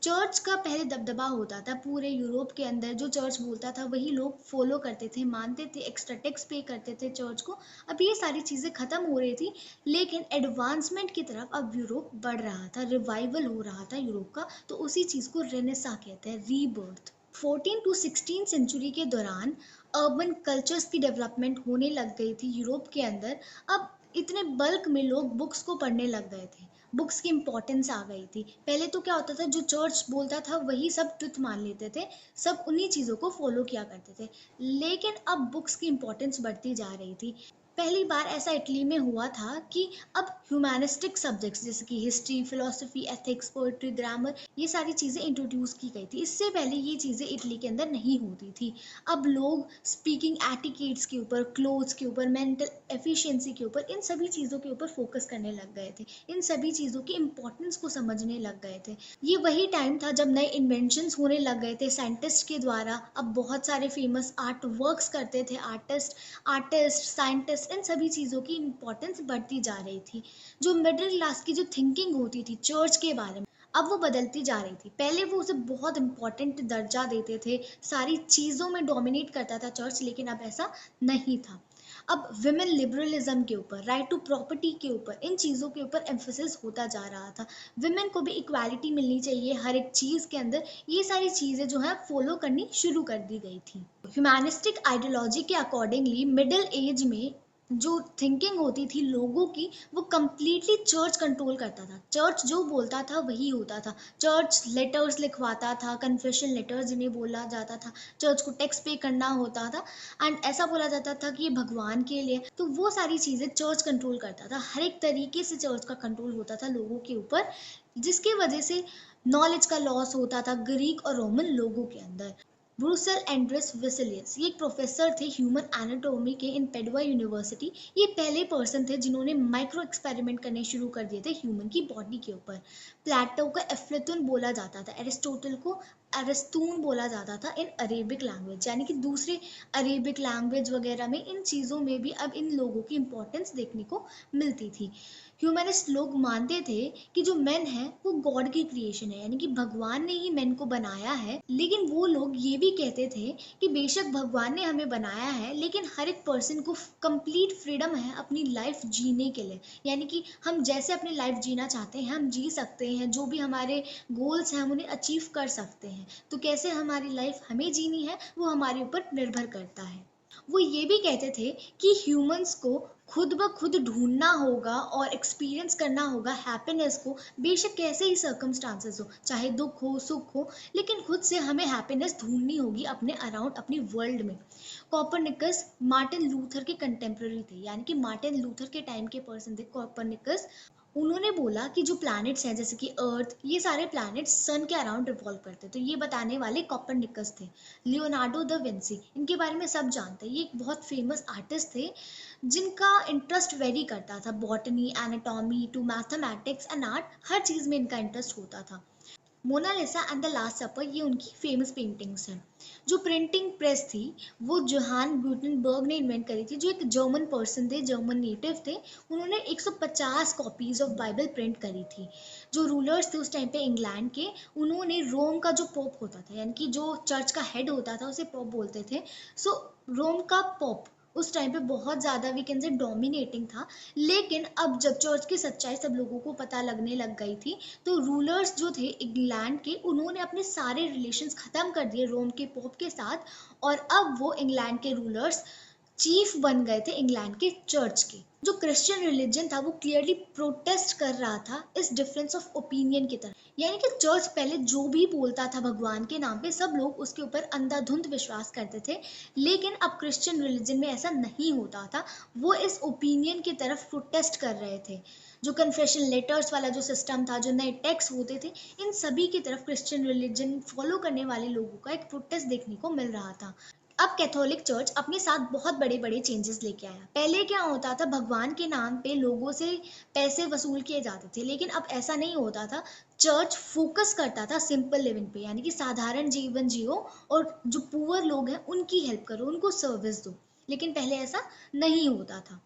चर्च का पहले दबदबा होता था पूरे यूरोप के अंदर, जो चर्च बोलता था वही लोग फॉलो करते थे, मानते थे, एक्स्ट्रा टैक्स पे करते थे चर्च को। अब ये सारी चीज़ें खत्म हो रही थी, लेकिन एडवांसमेंट की तरफ अब यूरोप बढ़ रहा था, रिवाइवल हो रहा था यूरोप का। तो उसी चीज़ को रेनेसा कहते हैं, रीबर्थ। 14 to 16 सेंचुरी के दौरान अर्बन कल्चर्स की डेवलपमेंट होने लग गई थी यूरोप के अंदर। अब इतने बल्क में लोग बुक्स को पढ़ने लग गए थे, बुक्स की इम्पोर्टेंस आ गई थी। पहले तो क्या होता था, जो चर्च बोलता था वही सब ट्रुथ मान लेते थे, सब उन्हीं चीज़ों को फॉलो किया करते थे। लेकिन अब बुक्स की इम्पोर्टेंस बढ़ती जा रही थी। पहली बार ऐसा इटली में हुआ था कि अब ह्यूमैनिस्टिक सब्जेक्ट्स जैसे कि history, philosophy, ethics, poetry, grammar, ये सारी चीज़ें इंट्रोड्यूस की गई थी। इससे पहले ये चीज़ें इटली के अंदर नहीं होती थी। अब लोग स्पीकिंग एटिकेट्स के ऊपर, क्लोथ्स के ऊपर, मेंटल एफिशिएंसी के ऊपर, इन सभी चीज़ों के ऊपर फोकस करने लग गए थे, इन सभी चीज़ों की इम्पोर्टेंस को समझने लग गए थे। ये वही टाइम था जब नए इन्वेंशंस होने लग गए थे साइंटिस्ट के द्वारा। अब बहुत सारे फेमस आर्ट वर्क्स करते थे आर्टिस्ट, साइंटिस्ट, इन सभी चीज़ों की इम्पोर्टेंस बढ़ती जा रही थी। जो मिडिल क्लास की जो थिंकिंग होती थी चर्च के बारे में, अब वो बदलती जा रही थी। पहले वो उसे बहुत इंपॉर्टेंट दर्जा देते थे, सारी चीज़ों में डोमिनेट करता था चर्च, लेकिन अब ऐसा नहीं था। अब विमेन लिबरलिज्म के ऊपर, राइट टू प्रॉपर्टी के ऊपर, इन चीज़ों के ऊपर एम्फोसिस होता जा रहा था। विमेन को भी इक्वालिटी मिलनी चाहिए हर एक चीज़ के अंदर, ये सारी चीज़ें जो है फॉलो करनी शुरू कर दी गई थी। ह्यूमैनिस्टिक आइडियोलॉजी के अकॉर्डिंगली मिडिल एज में जो थिंकिंग होती थी लोगों की, वो कम्प्लीटली चर्च कंट्रोल करता था। चर्च जो बोलता था वही होता था। चर्च लेटर्स लिखवाता था, कन्फेशन लेटर्स जिन्हें बोला जाता था। चर्च को टैक्स पे करना होता था एंड ऐसा बोला जाता था कि ये भगवान के लिए। तो वो सारी चीज़ें चर्च कंट्रोल करता था, हर एक तरीके से चर्च का कंट्रोल होता था लोगों के ऊपर, जिसकी वजह से नॉलेज का लॉस होता था ग्रीक और रोमन लोगों के अंदर। ब्रूसेल एंड्रेस वेसेलियस, ये एक प्रोफेसर थे ह्यूमन एनाटोमी के इन पेडुआ यूनिवर्सिटी। ये पहले पर्सन थे जिन्होंने माइक्रो एक्सपेरिमेंट करने शुरू कर दिए थे ह्यूमन की बॉडी के ऊपर। प्लेटो को एफ्लातून बोला जाता था, एरिस्टोटल को अरस्तून बोला जाता था इन अरेबिक लैंग्वेज, यानी कि दूसरे अरेबिक लैंग्वेज वगैरह में इन चीज़ों में भी अब इन लोगों की इंपॉर्टेंस देखने को मिलती थी। ह्यूमनिस्ट लोग मानते थे कि जो मैन है वो गॉड की क्रिएशन है, यानी कि भगवान ने ही मैन को बनाया है। लेकिन वो लोग ये भी कहते थे कि बेशक भगवान ने हमें बनाया है, लेकिन हर एक पर्सन को कंप्लीट फ्रीडम है अपनी लाइफ जीने के लिए, यानी कि हम जैसे अपनी लाइफ जीना चाहते हैं हम जी सकते हैं, जो भी हमारे गोल्स हैं हम उन्हें अचीव कर सकते हैं। तो कैसे हमारी लाइफ हमें जीनी है वो हमारे ऊपर निर्भर करता है। वो ये भी कहते थे कि ह्यूमंस को खुद ब खुद ढूंढना होगा और एक्सपीरियंस करना होगा हैप्पीनेस को, बेशक कैसे ही सर्कमस्टांसेस हो, चाहे दुख हो सुख हो, लेकिन खुद से हमें हैप्पीनेस ढूंढनी होगी अपने अराउंड, अपनी वर्ल्ड में। कॉपरनिकस मार्टिन लूथर के कंटेम्प्रेरी थे, यानी कि मार्टिन लूथर के टाइम के पर्सन थे कॉपरनिकस। उन्होंने बोला कि जो प्लैनेट्स हैं जैसे कि अर्थ, ये सारे प्लैनेट्स सन के अराउंड रिवॉल्व करते हैं। तो ये बताने वाले कॉपरनिकस थे। लियोनार्डो द विंसी, इनके बारे में सब जानते हैं, ये एक बहुत फेमस आर्टिस्ट थे जिनका इंटरेस्ट वेरी करता था, botany, anatomy to mathematics and art, हर चीज़ में इनका इंटरेस्ट होता था। Mona Lisa and the last supper, ये उनकी फेमस पेंटिंग्स हैं। जो प्रिंटिंग प्रेस थी वो जोहान गुटेनबर्ग ने इन्वेंट करी थी, जो एक जर्मन पर्सन थे, जर्मन नेटिव थे। उन्होंने 150 कॉपीज ऑफ बाइबल प्रिंट करी थी। जो रूलर्स थे उस टाइम पे इंग्लैंड के, उन्होंने रोम का जो पोप होता था, यानी कि जो चर्च का हेड होता था उसे पोप बोलते थे। सो रोम का पोप उस टाइम पे बहुत ज़्यादा वी कैन से डोमिनेटिंग था। लेकिन अब जब चर्च की सच्चाई सब लोगों को पता लगने लग गई थी, तो रूलर्स जो थे इंग्लैंड के, उन्होंने अपने सारे रिलेशंस ख़त्म कर दिए रोम के पोप के साथ, और अब वो इंग्लैंड के रूलर्स चीफ बन गए थे इंग्लैंड के चर्च के। जो क्रिश्चियन रिलीजन था वो क्लियरली प्रोटेस्ट कर रहा था इस डिफरेंस ऑफ ओपिनियन की तरफ, यानी कि चर्च पहले जो भी बोलता था भगवान के नाम पे सब लोग उसके ऊपर अंधाधुंध विश्वास करते थे, लेकिन अब क्रिश्चियन रिलीजन में ऐसा नहीं होता था। वो इस ओपिनियन की तरफ प्रोटेस्ट कर रहे थे। जो कन्फेशन लेटर्स वाला जो सिस्टम था, जो नए टेक्स्ट होते थे, इन सभी की तरफ क्रिश्चियन रिलीजन फॉलो करने वाले लोगों का एक प्रोटेस्ट देखने को मिल रहा था। अब कैथोलिक चर्च अपने साथ बहुत बड़े बड़े चेंजेस लेके आया। पहले क्या होता था, भगवान के नाम पे लोगों से पैसे वसूल किए जाते थे, लेकिन अब ऐसा नहीं होता था। चर्च फोकस करता था सिंपल लिविंग पे, यानी कि साधारण जीवन जियो और जो पुअर लोग हैं उनकी हेल्प करो, उनको सर्विस दो। लेकिन पहले ऐसा नहीं होता था।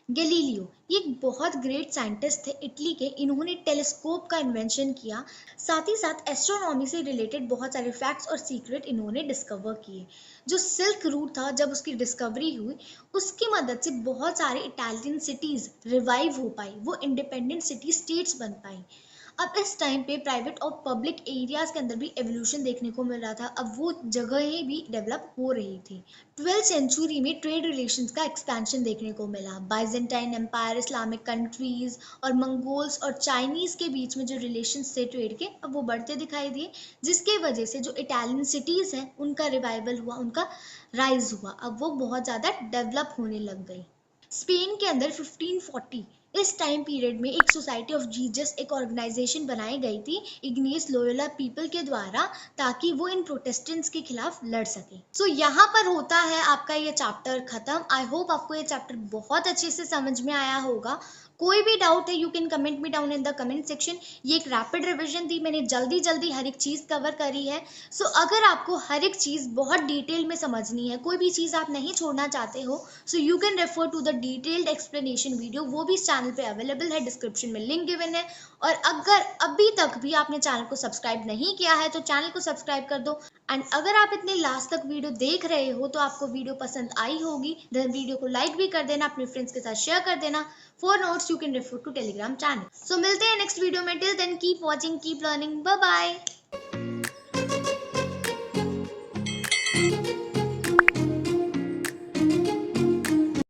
गैलीलियो, ये एक बहुत ग्रेट साइंटिस्ट थे इटली के, इन्होंने टेलीस्कोप का इन्वेंशन किया, साथ ही साथ एस्ट्रोनॉमी से रिलेटेड बहुत सारे फैक्ट्स और सीक्रेट इन्होंने डिस्कवर किए। जो सिल्क रूट था जब उसकी डिस्कवरी हुई, उसकी मदद से बहुत सारे इटालियन सिटीज रिवाइव हो पाई, वो इंडिपेंडेंट सिटी स्टेट्स बन पाई। अब इस टाइम पे प्राइवेट और पब्लिक एरियाज के अंदर भी एवोल्यूशन देखने को मिल रहा था, अब वो जगहें भी डेवलप हो रही थी। 12th सेंचुरी में ट्रेड रिलेशंस का एक्सपेंशन देखने को मिला। बाइजेंटाइन एम्पायर, इस्लामिक कंट्रीज और मंगोल्स और चाइनीज के बीच में जो रिलेशंस थे ट्रेड के, अब वो बढ़ते दिखाई दिए, जिसके वजह से जो इटालियन सिटीज हैं उनका रिवाइवल हुआ, उनका राइज हुआ, अब वो बहुत ज्यादा डेवलप होने लग गई। स्पेन के अंदर 1540 इस टाइम पीरियड में एक सोसाइटी ऑफ जीसस, एक ऑर्गेनाइजेशन बनाई गई थी इग्नेस लोयोला पीपल के द्वारा, ताकि वो इन प्रोटेस्टेंट्स के खिलाफ लड़ सके। सो यहाँ पर होता है आपका ये चैप्टर खत्म। आई होप आपको ये चैप्टर बहुत अच्छे से समझ में आया होगा। कोई भी डाउट है you can comment me down in the comment section. ये एक रैपिड रिविजन थी, मैंने जल्दी जल्दी हर एक चीज कवर करी है। सो अगर आपको हर एक चीज बहुत डिटेल में समझनी है, कोई भी चीज आप नहीं छोड़ना चाहते हो, so you can refer to the detailed explanation video, वो भी इस चैनल पे अवेलेबल है, डिस्क्रिप्शन में लिंक गिवन है। और अगर अभी तक भी आपने चैनल को सब्सक्राइब नहीं किया है तो चैनल को सब्सक्राइब कर दो। एंड अगर आप इतने लास्ट तक वीडियो देख रहे हो तो आपको वीडियो पसंद आई होगी, देन वीडियो को लाइक भी कर देना, अपने फ्रेंड्स के साथ शेयर कर देना। For notes you can refer to Telegram channel. So मिलते हैं नेक्स्ट वीडियो में। Till then keep watching, keep learning, bye bye.